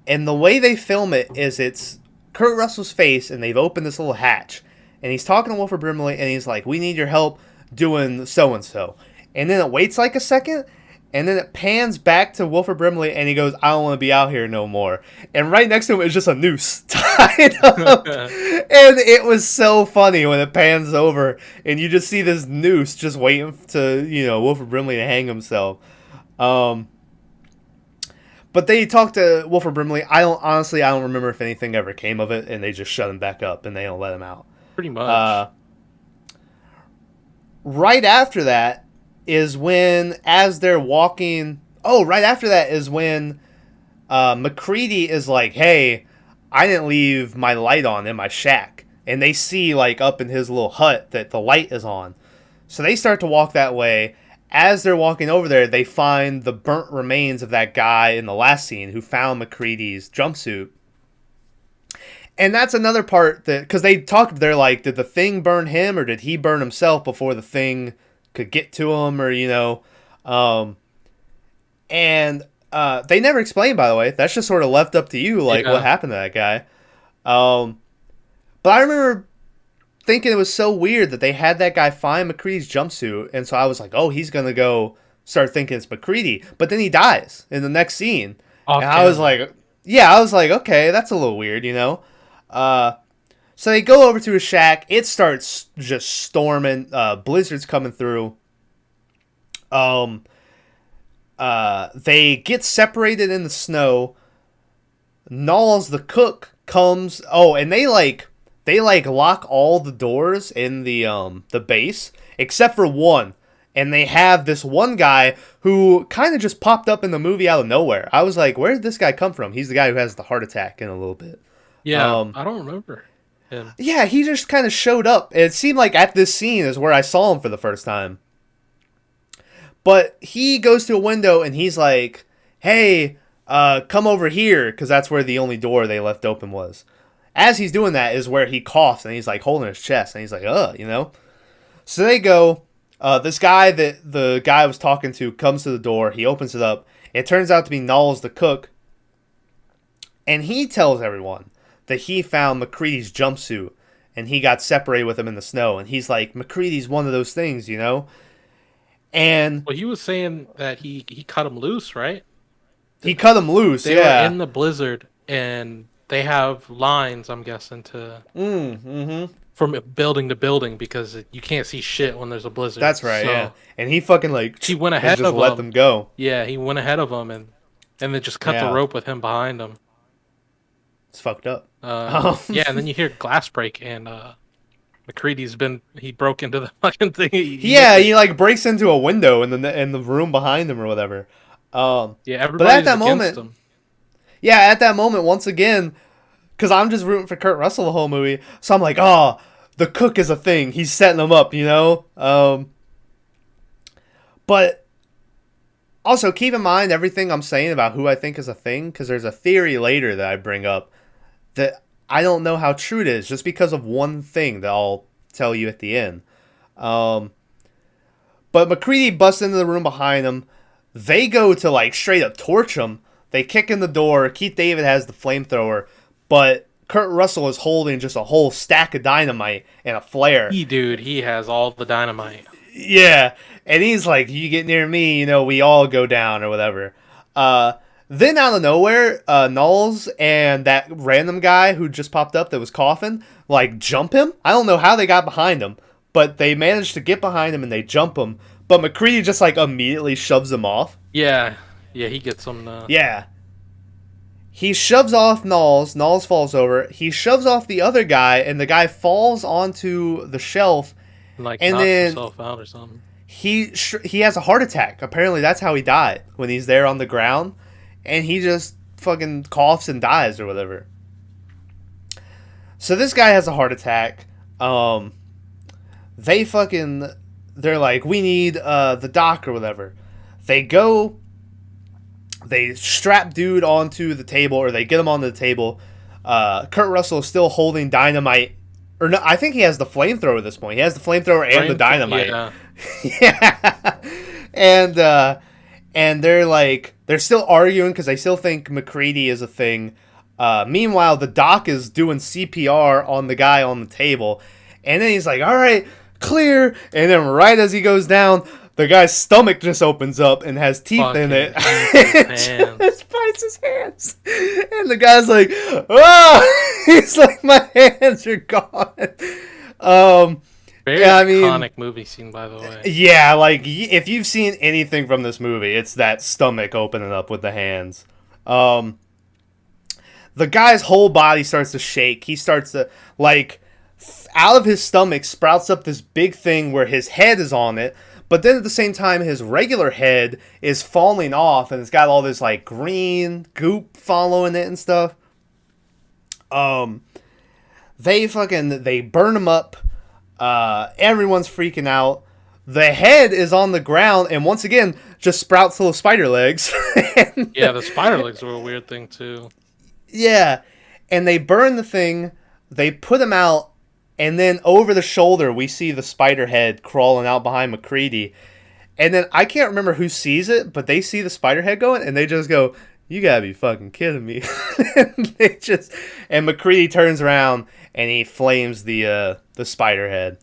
and the way they film it is it's Kurt Russell's face, and they've opened this little hatch, and he's talking to Wilford Brimley, and he's like, we need your help doing so-and-so. And then it waits like a second, and then it pans back to Wilford Brimley, and he goes, I don't want to be out here no more. And right next to him is just a noose tied up. And it was so funny when it pans over, and you just see this noose just waiting to, Wilford Brimley to hang himself. But they talked to Wilford Brimley. I don't remember if anything ever came of it, and they just shut him back up, and they don't let him out. Pretty much. Right after that is when, as they're walking... Oh, right after that is when McCready is like, hey, I didn't leave my light on in my shack. And they see, like, up in his little hut that the light is on. So they start to walk that way. As they're walking over there, they find the burnt remains of that guy in the last scene who found McCready's jumpsuit. And that's another part that, because they're like, did the thing burn him or did he burn himself before the thing could get to him, or they never explain, by the way. That's just sort of left up to you, like what happened to that guy. But I remember thinking it was so weird that they had that guy find McCready's jumpsuit, and so I was like, oh, he's gonna go start thinking it's McCready, but then he dies in the next scene, and I was like, okay, that's a little weird, So they go over to his shack. It starts just storming. Blizzard's coming through. They get separated in the snow. Knowles, the cook, comes. Oh, and they lock all the doors in the base except for one. And they have this one guy who kind of just popped up in the movie out of nowhere. I was like, where did this guy come from? He's the guy who has the heart attack in a little bit. Yeah, I don't remember him. Yeah, he just kind of showed up. It seemed like at this scene is where I saw him for the first time. But he goes to a window and he's like, hey, come over here, because that's where the only door they left open was. As he's doing that is where he coughs and he's like holding his chest and he's like, So they go. This guy that the guy was talking to comes to the door. He opens it up. It turns out to be Knowles, the cook. And he tells everyone that he found McCready's jumpsuit and he got separated with him in the snow. And he's like, McCready's one of those things, And well, he was saying that he cut him loose, right? He cut him loose, they were in the blizzard, and they have lines, I'm guessing, from building to building, because you can't see shit when there's a blizzard. That's right, yeah. And he fucking he went ahead of them. Let them go. Yeah, he went ahead of them and then just cut the rope with him behind him. It's fucked up. Yeah, and then you hear glass break, and he broke into the fucking thing. He like breaks into a window in the room behind him or whatever. Everybody's at that moment, him. Yeah, at that moment, once again, because I'm just rooting for Kurt Russell the whole movie, so I'm like, oh, the cook is a thing. He's setting them up, But also keep in mind everything I'm saying about who I think is a thing, because there's a theory later that I bring up that I don't know how true it is, just because of one thing that I'll tell you at the end. But McCready busts into the room behind him. They go to like straight up torch him. They kick in the door. Keith David has the flamethrower, but Kurt Russell is holding just a whole stack of dynamite and a flare. He has all the dynamite. Yeah, and he's like, you get near me, we all go down or whatever. Then out of nowhere, Knowles and that random guy who just popped up that was coughing, like, jump him. I don't know how they got behind him, but they managed to get behind him and they jump him. But McCready just, like, immediately shoves him off. Yeah, he gets him. Yeah. He shoves off Knowles. Knowles falls over. He shoves off the other guy, and the guy falls onto the shelf. Like, and knocks then himself out or something. He has a heart attack. Apparently, that's how he died, when he's there on the ground. And he just fucking coughs and dies or whatever. So this guy has a heart attack. They're like, we need the doc or whatever. They strap dude onto the table, or they get him onto the table. Kurt Russell is still holding dynamite. Or no, I think he has the flamethrower at this point. He has the flamethrower and the dynamite. Yeah. And they're like, they're still arguing because they still think McCready is a thing. Meanwhile, the doc is doing CPR on the guy on the table. And then he's like, all right, clear. And then right as he goes down, the guy's stomach just opens up and has teeth in it. It just bites his hands. And the guy's like, oh! He's like, my hands are gone. Very iconic movie scene, by the way. Yeah, like, if you've seen anything from this movie, it's that stomach opening up with the hands. The guy's whole body starts to shake. He starts to, like, out of his stomach sprouts up this big thing where his head is on it. But then at the same time, his regular head is falling off, and it's got all this, like, green goop following it and stuff. They burn him up. Everyone's freaking out. The head is on the ground, and once again, just sprouts little spider legs. Yeah, the spider legs were a weird thing, too. Yeah. and they burn the thing. They put him out, and then over the shoulder we see the spider head crawling out behind McCready. And then I can't remember who sees it, but they see the spider head going, and they just go, "You gotta be fucking kidding me!" And McCready turns around and he flames the spider head.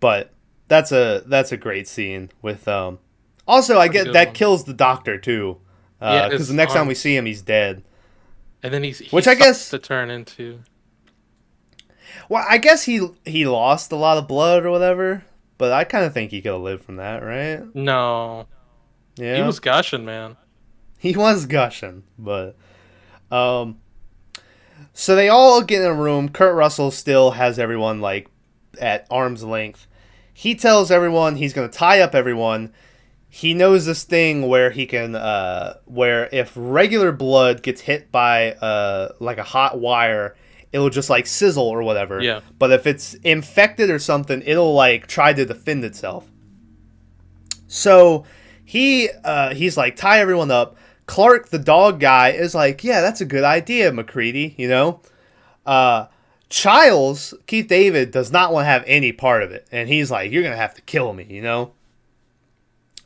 But that's a great scene with Also, I get that kills the doctor too, because the next time we see him, he's dead. And then he which I guess to turn into. Well, I guess he lost a lot of blood or whatever, but I kind of think he could have lived from that, right? No. Yeah. He was gushing, man. He was gushing, but so they all get in a room. Kurt Russell still has everyone like at arm's length. He tells everyone he's going to tie up everyone. He knows this thing where he can where if regular blood gets hit by like a hot wire, it'll just like sizzle or whatever. Yeah. But if it's infected or something, it'll like try to defend itself. So he's like, tie everyone up. Clark, the dog guy, is like, yeah, that's a good idea, McCready, you know? Childs, Keith David, does not want to have any part of it. And he's like, you're going to have to kill me, you know?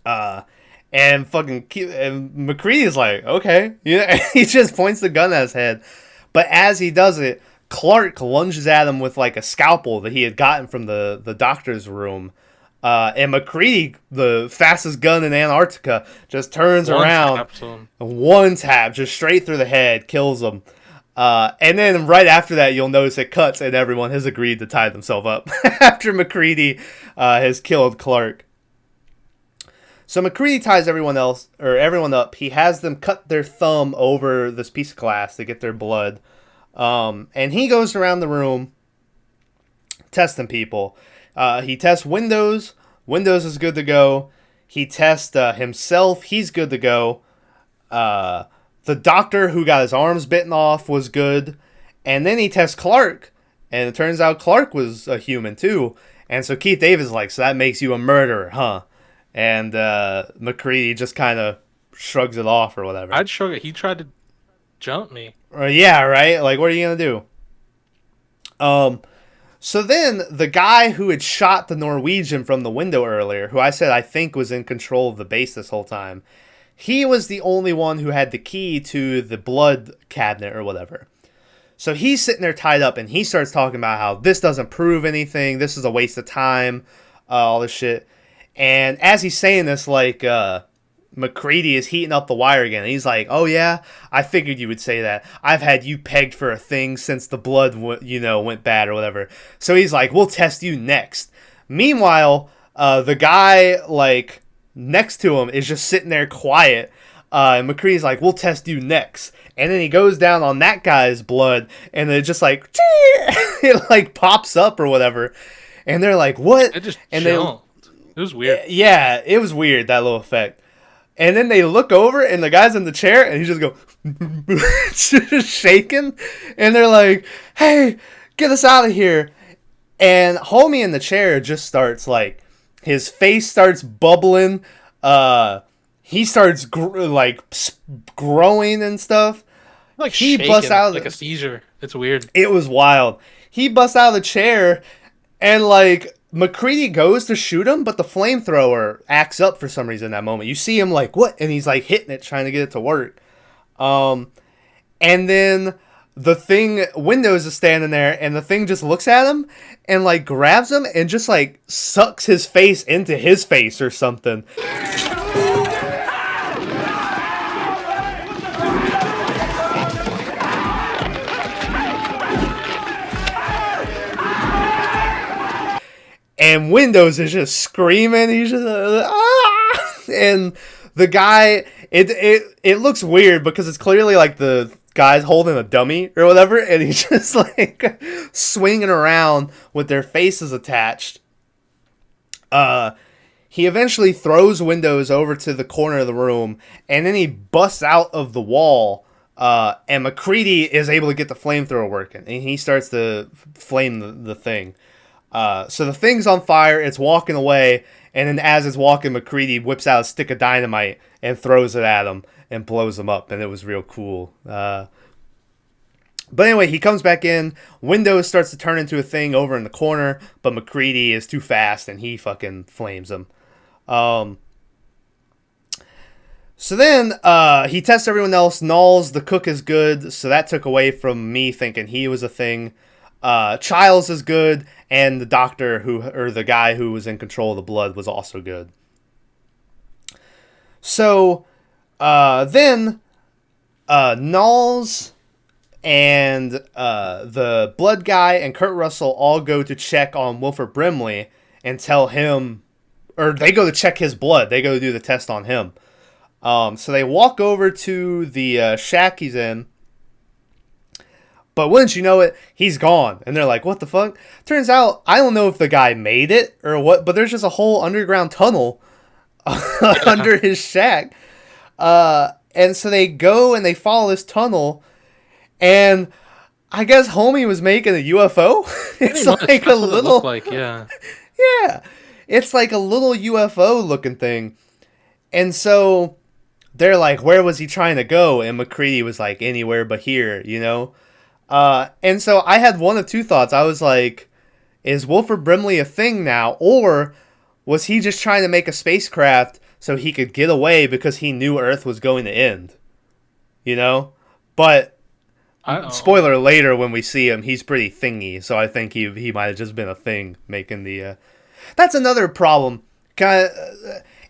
And McCready's like, okay. You know, he just points the gun at his head. But as he does it, Clark lunges at him with like a scalpel that he had gotten from the doctor's room. And McCready, the fastest gun in Antarctica, just turns around. One tap, just straight through the head, kills him. And then right after that, you'll notice it cuts and everyone has agreed to tie themselves up after McCready has killed Clark. So McCready ties everyone up. He has them cut their thumb over this piece of glass to get their blood. And he goes around the room testing people. He tests Windows. Windows is good to go. He tests himself. He's good to go. The doctor who got his arms bitten off was good. And then he tests Clark. And it turns out Clark was a human too. And so Keith David's like, so that makes you a murderer, huh? And McCready just kind of shrugs it off or whatever. I'd shrug it. He tried to jump me. Yeah, right? Like, what are you going to do? So then the guy who had shot the Norwegian from the window earlier, who I said I think was in control of the base this whole time, he was the only one who had the key to the blood cabinet or whatever. So he's sitting there tied up and he starts talking about how this doesn't prove anything. This is a waste of time. All this shit. And as he's saying this, like, McCready is heating up the wire again. And he's like, oh, yeah, I figured you would say that. I've had you pegged for a thing since the blood, went bad or whatever. So he's like, we'll test you next. Meanwhile, the guy, like, next to him is just sitting there quiet. And McCready's like, we'll test you next. And then he goes down on that guy's blood. And it just, like, it, like, pops up or whatever. And they're like, what? It just and jumped. It was weird. Yeah, it was weird, that little effect. And then they look over, and the guy's in the chair, and he just goes, just shaking. And they're like, hey, get us out of here. And homie in the chair just starts, like, his face starts bubbling. He starts, growing and stuff. Like he shaking, busts out like a seizure. It's weird. It was wild. He busts out of the chair, and, like, McCready goes to shoot him, but the flamethrower acts up for some reason in that moment. You see him like, what? And he's like hitting it, trying to get it to work. And then the thing, Windows is standing there, and the thing just looks at him and like grabs him and just like sucks his face into his face or something. And Windows is just screaming. He's just and the guy. It looks weird because it's clearly like the guy's holding a dummy or whatever, and he's just like swinging around with their faces attached. He eventually throws Windows over to the corner of the room, and then he busts out of the wall. And McCready is able to get the flamethrower working, and he starts to flame the thing. So the thing's on fire, it's walking away, and then as it's walking, McCready whips out a stick of dynamite and throws it at him and blows him up, and it was real cool. But anyway, he comes back in. Windows starts to turn into a thing over in the corner, but McCready is too fast and he fucking flames him. So then he tests everyone else. Knowles, the cook, is good, so that took away from me thinking he was a thing. Childs is good, and the doctor or the guy who was in control of the blood was also good. So then Knowles and the blood guy and Kurt Russell all go to check on Wilford Brimley and tell him, or they go to check his blood. They go to do the test on him. So they walk over to the shack he's in. But wouldn't you know it, he's gone. And they're like, what the fuck? Turns out, I don't know if the guy made it or what, but there's just a whole underground tunnel under his shack. And so they go and they follow this tunnel. And I guess homie was making a UFO. It's like a little... yeah. Yeah. It's like a little UFO looking thing. And so they're like, where was he trying to go? And McCready was like, anywhere but here, you know? And so I had one of two thoughts. I was like, is Wilford Brimley a thing now? Or was he just trying to make a spacecraft so he could get away because he knew Earth was going to end? You know? But, spoiler later when we see him, he's pretty thingy. So I think he might have just been a thing making the... That's another problem.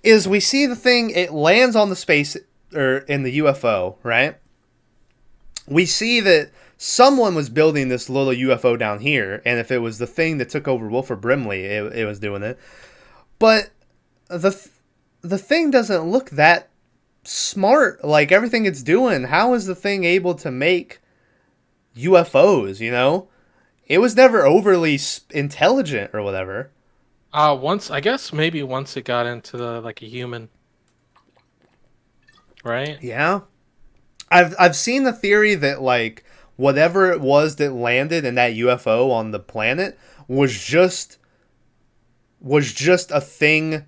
Is we see the thing, it lands on the space, or in the UFO, right? We see that someone was building this little UFO down here, and if it was the thing that took over Wilford Brimley, it was doing it. But the thing doesn't look that smart, like everything it's doing. How is the thing able to make UFOs, you know? It was never overly intelligent or whatever. I guess maybe once it got into like a human, right? Yeah. I've seen the theory that like whatever it was that landed in that UFO on the planet was just a thing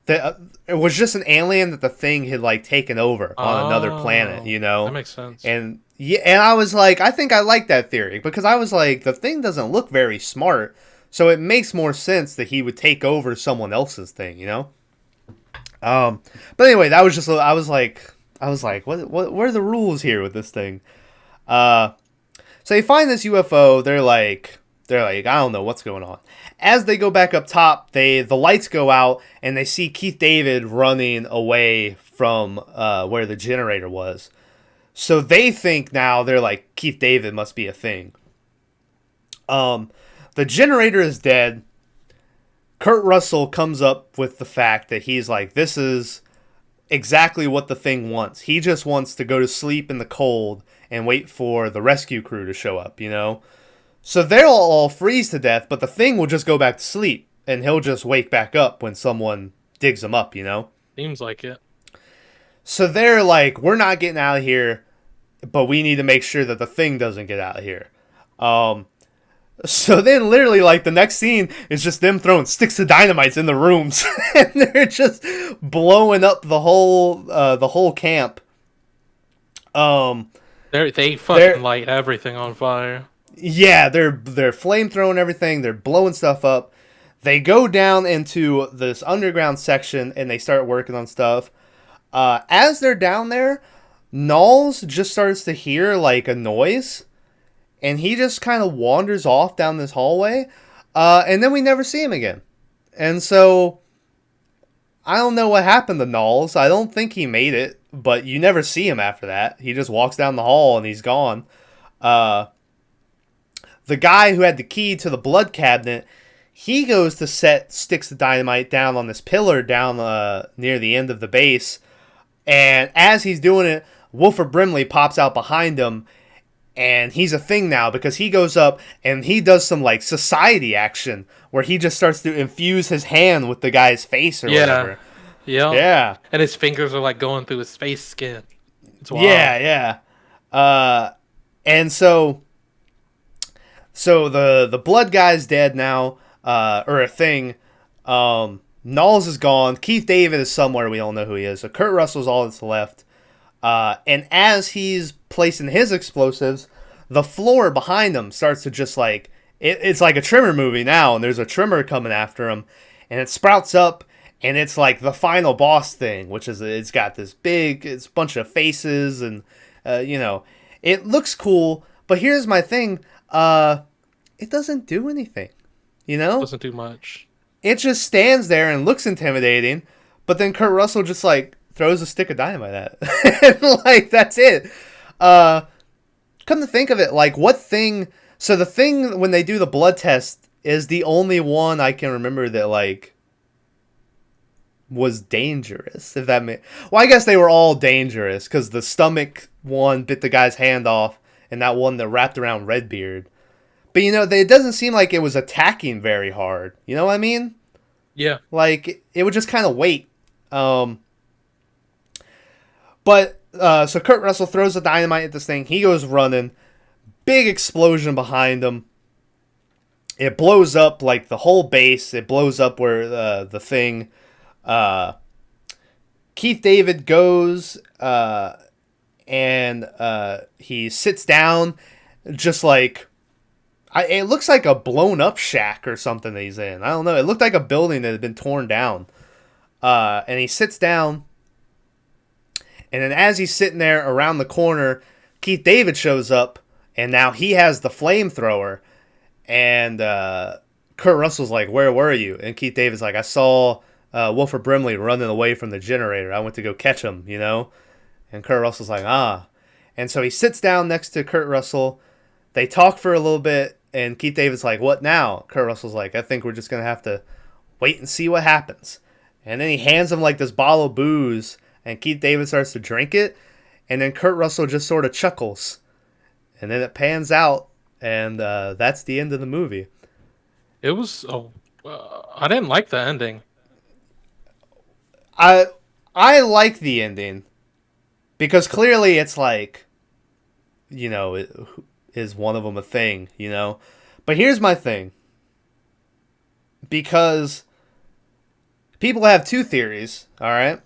that it was just an alien that the thing had like taken over on another planet, you know? That makes sense. And yeah, and I was like, I think I like that theory because I was like, the thing doesn't look very smart, so it makes more sense that he would take over someone else's thing, you know? But anyway, that was just I was like, what are the rules here with this thing? So they find this UFO. They're like, I don't know what's going on. As they go back up top, the lights go out and they see Keith David running away from where the generator was. So they think now, they're like, Keith David must be a thing. The generator is dead. Kurt Russell comes up with the fact that he's like, this is exactly what the thing wants. He just wants to go to sleep in the cold and wait for the rescue crew to show up, you know? So they'll all freeze to death, but the thing will just go back to sleep, and he'll just wake back up when someone digs him up, you know? Seems like it. So they're like, we're not getting out of here, but we need to make sure that the thing doesn't get out of here. So then literally, like, the next scene is just them throwing sticks of dynamites in the rooms, and they're just blowing up the whole camp. They fucking light everything on fire. Yeah, they're flame throwing everything. They're blowing stuff up. They go down into this underground section and they start working on stuff. As they're down there, Knowles just starts to hear like a noise, and he just kind of wanders off down this hallway, and then we never see him again. And so I don't know what happened to Knowles. I don't think he made it, but you never see him after that. He just walks down the hall and he's gone. The guy who had the key to the blood cabinet, he goes to set sticks of dynamite down on this pillar down near the end of the base. And as he's doing it, Wilford Brimley pops out behind him. And he's a thing now because he goes up and he does some like society action where he just starts to infuse his hand with the guy's face or whatever. Yeah. And his fingers are like going through his face skin. It's wild. Yeah. And so the blood guy's dead now, or a thing. Knowles is gone. Keith David is somewhere. We don't know who he is. So Kurt Russell's all that's left. And as he's placing his explosives, the floor behind him starts to just like, it's like a Trimmer movie now, and there's a Trimmer coming after him, and it sprouts up, and it's like the final boss thing, which is, it's got this big, it's a bunch of faces, and, it looks cool, but here's my thing, it doesn't do anything, Doesn't do much. It just stands there and looks intimidating, but then Kurt Russell just, like, throws a stick of dynamite at it. And, like, that's it. Come to think of it, like, what thing... So the thing when they do the blood test is the only one I can remember that, like, was dangerous, if that makes... Well, I guess they were all dangerous, because the stomach one bit the guy's hand off, and that one that wrapped around Redbeard. But, it doesn't seem like it was attacking very hard. You know what I mean? Yeah. Like, it would just kind of wait. So Kurt Russell throws the dynamite at this thing. He goes running. Big explosion behind him. It blows up, like, the whole base. It blows up where the thing... Keith David goes, and he sits down, just like... it looks like a blown-up shack or something that he's in. I don't know. It looked like a building that had been torn down. And he sits down. And then as he's sitting there around the corner, Keith David shows up. And now he has the flamethrower. And Kurt Russell's like, where were you? And Keith David's like, I saw Wilford Brimley running away from the generator. I went to go catch him, And Kurt Russell's like, ah. And so he sits down next to Kurt Russell. They talk for a little bit. And Keith David's like, what now? Kurt Russell's like, I think we're just going to have to wait and see what happens. And then he hands him like this bottle of booze. And Keith David starts to drink it. And then Kurt Russell just sort of chuckles. And then it pans out. And that's the end of the movie. It was... I didn't like the ending. I like the ending. Because clearly it's like... is one of them a thing, But here's my thing. Because people have two theories, alright?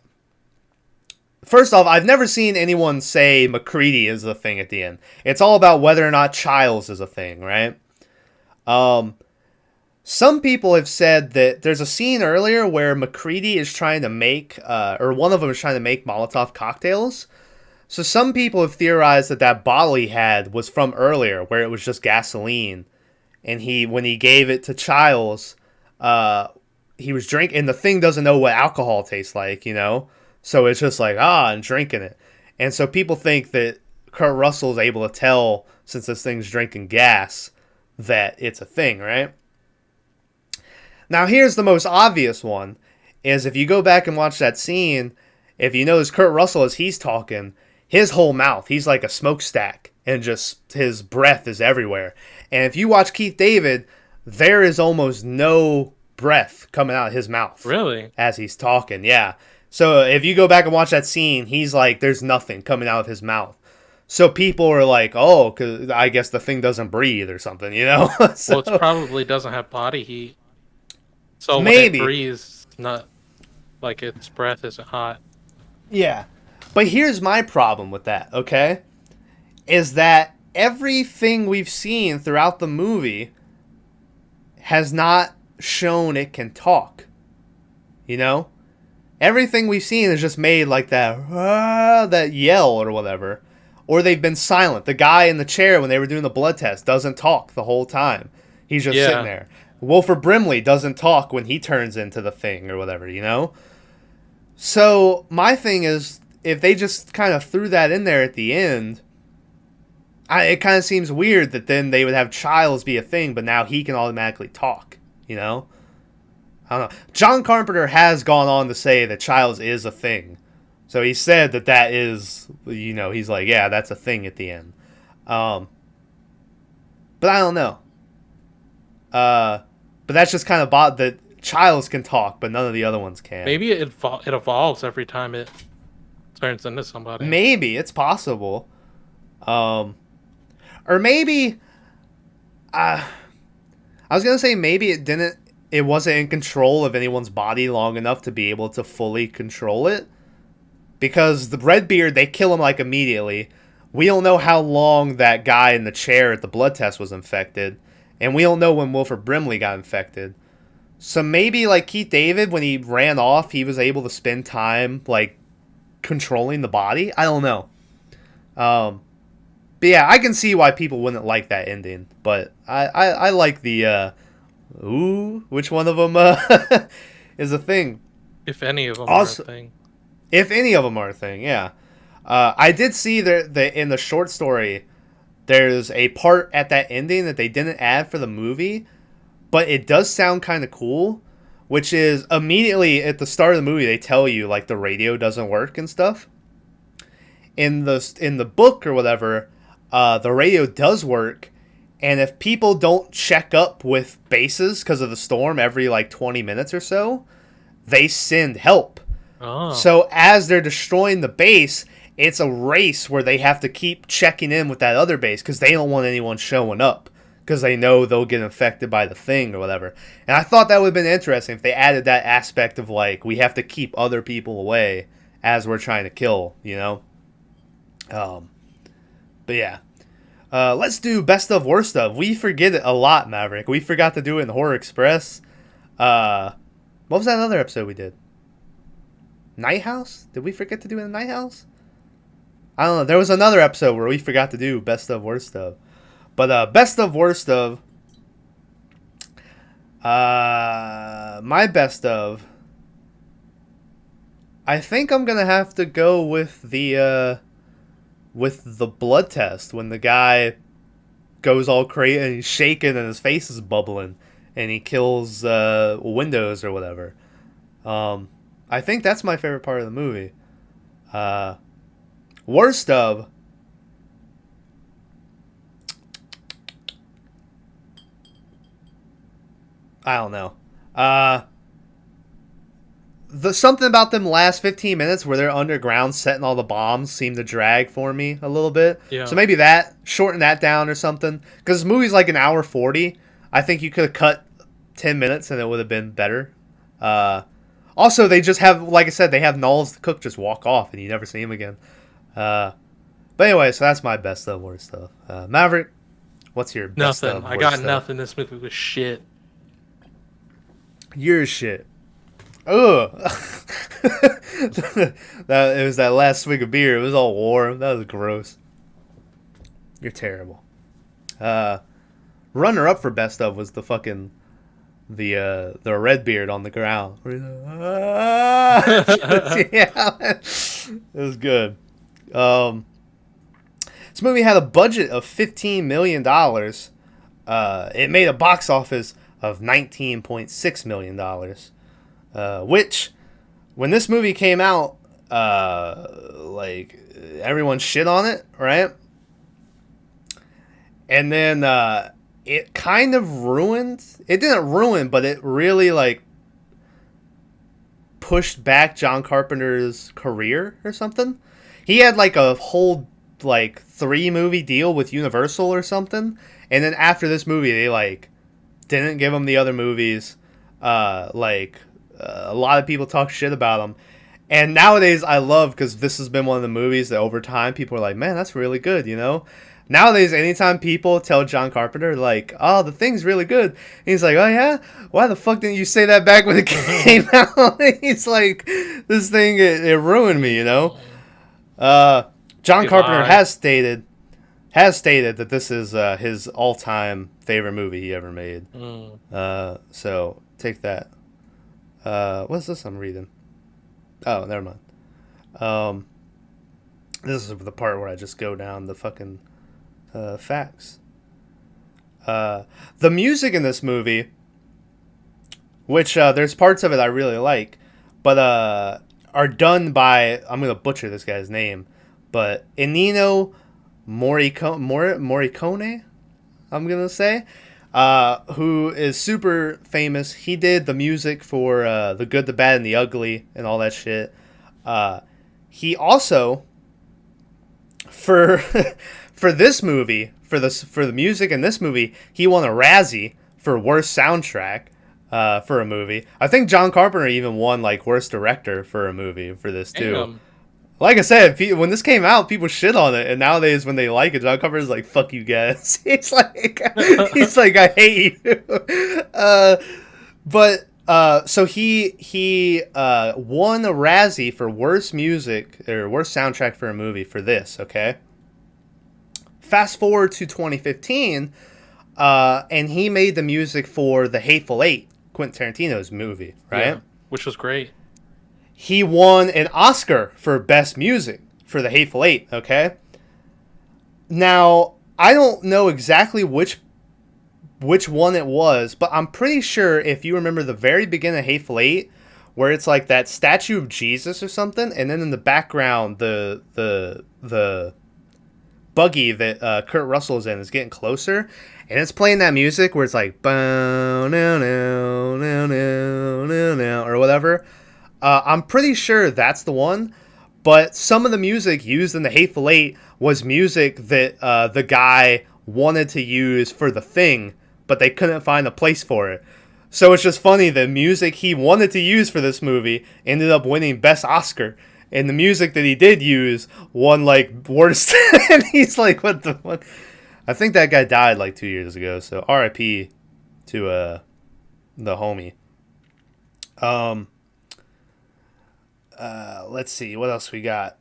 First off, I've never seen anyone say MacReady is a thing at the end. It's all about whether or not Childs is a thing, right? Some people have said that there's a scene earlier where MacReady is trying to make, or one of them is trying to make Molotov cocktails. So some people have theorized that bottle he had was from earlier, where it was just gasoline. And when he gave it to Childs, he was drinking, and the thing doesn't know what alcohol tastes like, So it's just like, and drinking it. And so people think that Kurt Russell is able to tell, since this thing's drinking gas, that it's a thing, right? Now here's the most obvious one, is if you go back and watch that scene, if you notice Kurt Russell as he's talking, his whole mouth, he's like a smokestack, and just his breath is everywhere. And if you watch Keith David, there is almost no breath coming out of his mouth. Really? As he's talking, yeah. So if you go back and watch that scene, he's like, there's nothing coming out of his mouth. So people are like, oh, because I guess the thing doesn't breathe or something, So, well, it probably doesn't have body heat. So maybe. When it breathes, not like its breath isn't hot. Yeah. But here's my problem with that, okay? Is that everything we've seen throughout the movie has not shown it can talk. Everything we've seen is just made like that yell or whatever. Or they've been silent. The guy in the chair when they were doing the blood test doesn't talk the whole time. He's just sitting there. Wilford Brimley doesn't talk when he turns into the thing or whatever, So my thing is, if they just kind of threw that in there at the end, it kind of seems weird that then they would have Childs be a thing, but now he can automatically talk, I don't know. John Carpenter has gone on to say that Childs is a thing. So he said that is, he's like, yeah, that's a thing at the end. But I don't know. But that's just kind of that Childs can talk, but none of the other ones can. Maybe it evolves every time it turns into somebody. Maybe, it's possible. Or maybe... I was going to say maybe it wasn't in control of anyone's body long enough to be able to fully control it. Because the Redbeard, they kill him like immediately. we don't know how long that guy in the chair at the blood test was infected, and we don't know when Wilford Brimley got infected. So maybe like Keith David, when he ran off, he was able to spend time like controlling the body. I don't know. But yeah, I can see why people wouldn't like that ending. But I like the which one of them is a thing. If any of them Also, are a thing. If any of them are a thing, yeah. I did see that in the short story, there's a part at that ending that they didn't add for the movie, but it does sound kind of cool, which is immediately at the start of the movie they tell you like the radio doesn't work and stuff. In the book or whatever, the radio does work, and if people don't check up with bases because of the storm every like 20 minutes or so, they send help. Oh. So as they're destroying the base, it's a race where they have to keep checking in with that other base because they don't want anyone showing up because they know they'll get infected by the thing or whatever. And I thought that would have been interesting if they added that aspect of like we have to keep other people away as we're trying to kill, you know? But yeah. Let's do best of worst of. We forget it a lot, Maverick. We forgot to do it in Horror Express. What was that other episode we did? Night House? Did we forget to do it in Night House? I don't know. There was another episode where we forgot to do best of worst of. But best of worst of. My best of. I think I'm gonna have to go with the blood test when the guy goes all crazy and he's shaking and his face is bubbling and he kills windows or whatever. I think that's my favorite part of the movie. Worst of. I don't know. Something about them last 15 minutes where they're underground setting all the bombs seemed to drag for me a little bit. Yeah. So maybe shorten that down or something. Because this movie's like an hour 40. I think you could have cut 10 minutes and it would have been better. Also, they just have, like I said, they have Knowles the cook just walk off and you never see him again. But anyway, so that's my best of worst stuff. Maverick, what's your best Nothing. of I worst got stuff? nothing. This movie was shit. Your shit. Ugh. It was that last swig of beer. It was all warm. That was gross. You're terrible. Runner up for best of was the fucking the red beard on the ground. Yeah, it was good. This movie had a budget of $15 million. It made a box office of $19.6 million. Which, when this movie came out, like, everyone shit on it, right? And then, it kind of ruined... It didn't ruin, but it really, like, pushed back John Carpenter's career or something. He had, like, a whole, like, 3-movie deal with Universal or something. And then after this movie, they, like, didn't give him the other movies. A lot of people talk shit about him. And nowadays, I love, because this has been one of the movies that over time, people are like, man, that's really good, you know? Nowadays, anytime people tell John Carpenter, like, oh, the thing's really good, he's like, oh, yeah? Why the fuck didn't you say that back when it came out? He's like, this thing, it ruined me, you know? John Carpenter has stated that this is his all-time favorite movie he ever made. So, take that. What's this I'm reading? Oh, never mind. This is the part where I just go down the fucking facts. The music in this movie, which there's parts of it I really like, but are done by, I'm going to butcher this guy's name, but Ennio Morricone, I'm going to say, who is super famous. He did the music for The Good, the Bad, and the Ugly and all that shit. He also, for this movie, for the music in this movie, he won a Razzie for worst soundtrack for a movie. I think John Carpenter even won like worst director for a movie for this too. Like I said, when this came out, people shit on it, and nowadays when they like it, John Carpenter's like, "Fuck you guys." He's like, "I hate you." So he won a Razzie for worst music or worst soundtrack for a movie for this. Okay. Fast forward to 2015, and he made the music for The Hateful Eight, Quentin Tarantino's movie, right? Yeah, which was great. He won an Oscar for Best Music for The Hateful Eight, okay? Now, I don't know exactly which one it was, but I'm pretty sure if you remember the very beginning of Hateful Eight, where it's like that statue of Jesus or something, and then in the background, the buggy that Kurt Russell is in is getting closer, and it's playing that music where it's like, or whatever. I'm pretty sure that's the one, but some of the music used in The Hateful Eight was music that the guy wanted to use for The Thing, but they couldn't find a place for it. So it's just funny, the music he wanted to use for this movie ended up winning Best Oscar, and the music that he did use won, like, worst. And he's like, what the fuck? I think that guy died, like, 2 years ago, so R.I.P. to the homie. Let's see, what else we got?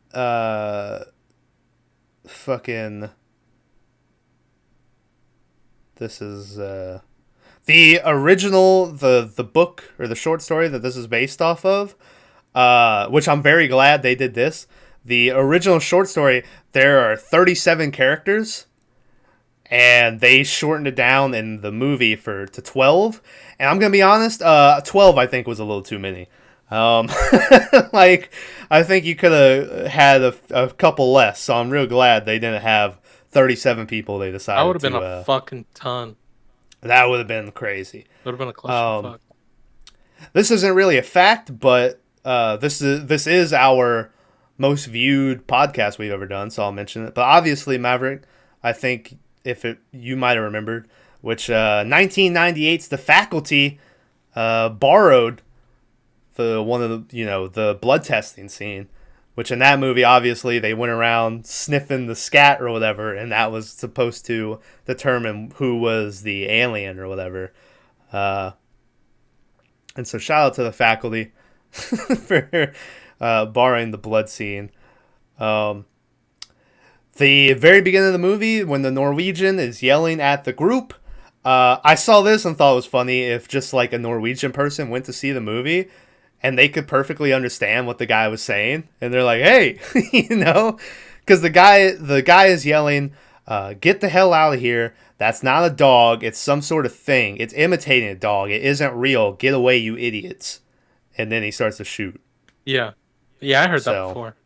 This is, the original, the book, or the short story that this is based off of, which I'm very glad they did this. The original short story, there are 37 characters, and they shortened it down in the movie to 12, and I'm gonna be honest, 12 I think was a little too many. Like, I think you could have had a couple less, so I'm real glad they didn't have 37 people they decided to. That would have been a fucking ton. That would have been crazy. Would have been a clusterfuck. This isn't really a fact, but this is our most viewed podcast we've ever done, so I'll mention it. But obviously, Maverick, I think you might have remembered, which 1998's The Faculty borrowed one of the blood testing scene, which in that movie, obviously, they went around sniffing the scat or whatever, and that was supposed to determine who was the alien or whatever. And so shout out to The Faculty for borrowing the blood scene. The very beginning of the movie, when the Norwegian is yelling at the group, I saw this and thought it was funny if just like a Norwegian person went to see the movie and they could perfectly understand what the guy was saying, and they're like, "Hey," because the guy is yelling, "Get the hell out of here! That's not a dog. It's some sort of thing. It's imitating a dog. It isn't real. Get away, you idiots!" And then he starts to shoot. Yeah, I heard that before.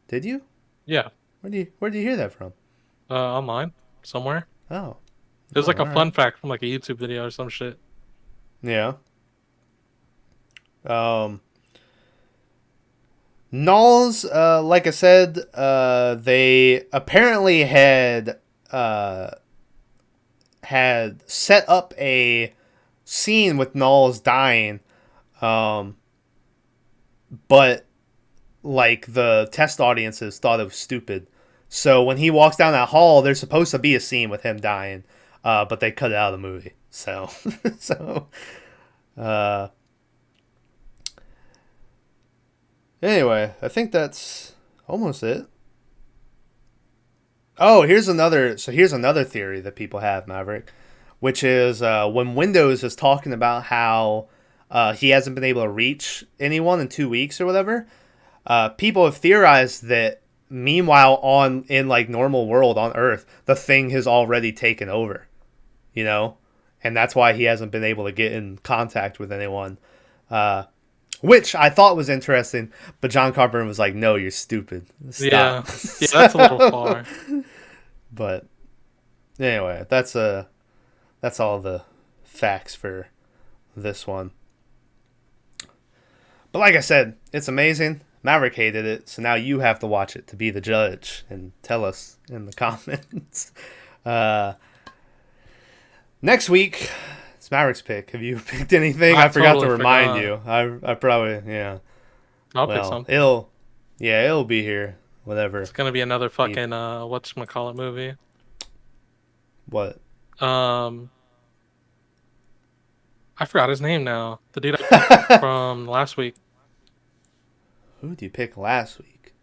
Did you? Yeah. Where did you hear that from? Online, somewhere. Oh. It was like a fun fact from like a YouTube video or some shit. Yeah. Knowles, like I said, they apparently had set up a scene with Knowles dying, but like the test audiences thought it was stupid. So when he walks down that hall, there's supposed to be a scene with him dying, but they cut it out of the movie. So, anyway, I think that's almost it. Oh, here's another theory that people have, Maverick, which is when Windows is talking about how he hasn't been able to reach anyone in 2 weeks or whatever. People have theorized that meanwhile in like normal world on Earth, the Thing has already taken over, and that's why he hasn't been able to get in contact with anyone. Which I thought was interesting, but John Carpenter was like, "No, you're stupid. Stop." Yeah, that's a little far. But anyway, that's all the facts for this one. But like I said, it's amazing. Maverick hated it, so now you have to watch it to be the judge and tell us in the comments. Next week, it's Maverick's pick. Have you picked anything? I forgot to remind you. I probably, yeah. I'll pick Well, something. it'll be here. Whatever. It's gonna be another fucking whatchamacallit movie. What? I forgot his name now. The dude I picked from last week. Who did you pick last week?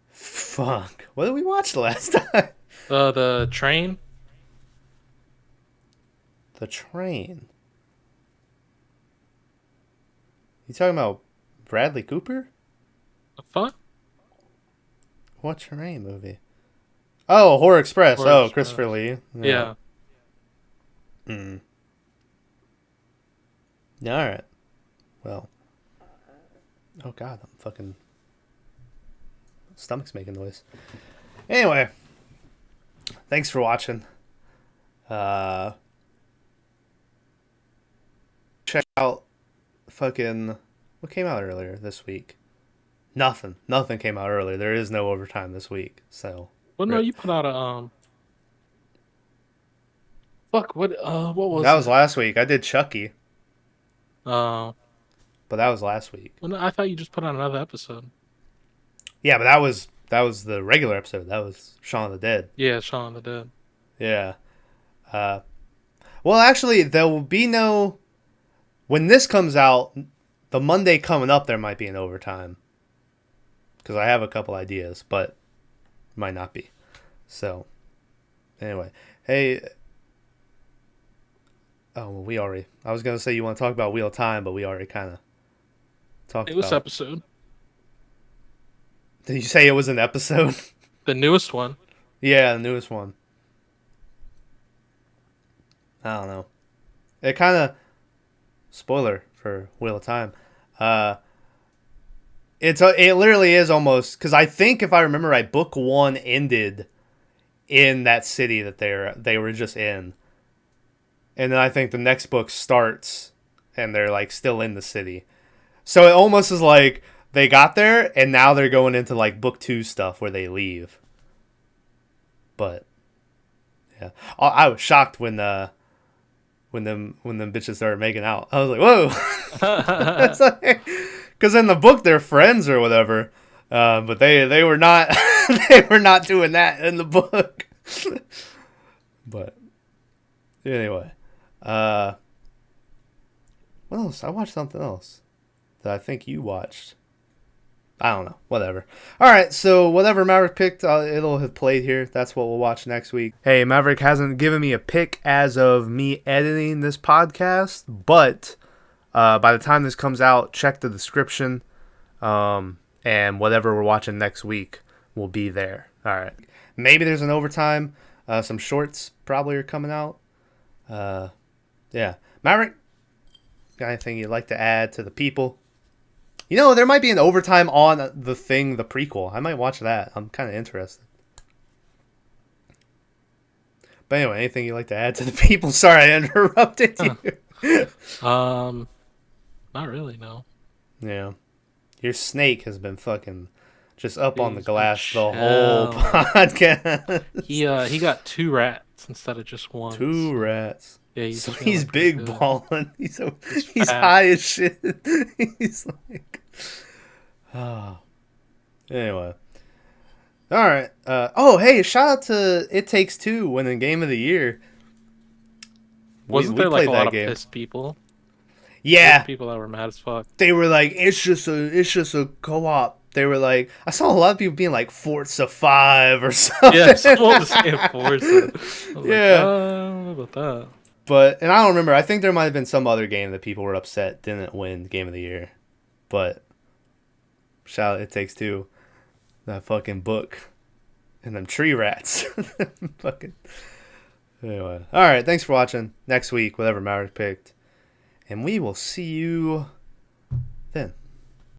Fuck. What did we watch last time? The Train. The Train. You talking about Bradley Cooper? The fuck? What Train movie? Oh, Horror Express. Horror Express. Christopher Lee. Yeah. Mm. Yeah, all right. Well. Oh God, I'm fucking. Stomach's making noise. Anyway, thanks for watching. Check out fucking what came out earlier this week. Nothing came out earlier. There is no overtime this week. So. Well, no, you put out a Fuck. What was that was last week. I did Chucky. Oh. But that was last week. Well, no, I thought you just put on another episode. Yeah, but that was the regular episode. That was Shaun of the Dead. Yeah, Shaun of the Dead. Yeah. Well, actually, there will be no. When this comes out, the Monday coming up, there might be an overtime. Because I have a couple ideas, but might not be. So, anyway. Hey. Oh, well, we already. I was going to say you want to talk about Wheel of Time, but we already kind of talked about. Newest episode. Did you say it was an episode? The newest one. Yeah, the newest one. I don't know. It kind of spoiler for Wheel of Time. It literally is almost because I think if I remember right, book 1 ended in that city that they were just in, and then I think the next book starts and they're like still in the city. So it almost is like they got there and now they're going into like book 2 stuff where they leave. But yeah, I was shocked when them bitches started making out. I was like, whoa. It's like, because in the book they're friends or whatever, but they were not they were not doing that in the book. But anyway, what else? I watched something else that I think you watched. I don't know. Whatever. All right. So whatever Maverick picked, it'll have played here. That's what we'll watch next week. Hey, Maverick hasn't given me a pick as of me editing this podcast, but by the time this comes out, check the description, and whatever we're watching next week will be there. All right. Maybe there's an overtime. Some shorts probably are coming out. Yeah. Maverick, got anything you'd like to add to the people? You know, there might be an overtime on The Thing, the prequel. I might watch that. I'm kind of interested. But anyway, anything you'd like to add to the people? Sorry, I interrupted you. Not really, no. Yeah. Your snake has been fucking just up on the He's glass the been whole chilling. podcast. He got 2 rats instead of just 1. 2 rats. Yeah, So just he's feeling pretty big good. balling. He's fat. high as shit. He's like, Anyway. All right. Oh, hey! Shout out to It Takes Two winning Game of the Year. Wasn't there like a lot of pissed people? Yeah, People that were mad as fuck. they were like, it's just a co-op. They were like, I saw a lot of people being like Forza 5 or something. Yeah, someone was saying Forza. I was Yeah. like, I don't know about that. But, and I don't remember, I think there might have been some other game that people were upset didn't win Game of the Year. But, shout out It Takes Two. That fucking book. And them tree rats. Fucking. Anyway. Alright, thanks for watching. Next week, whatever Maverick picked. And we will see you then.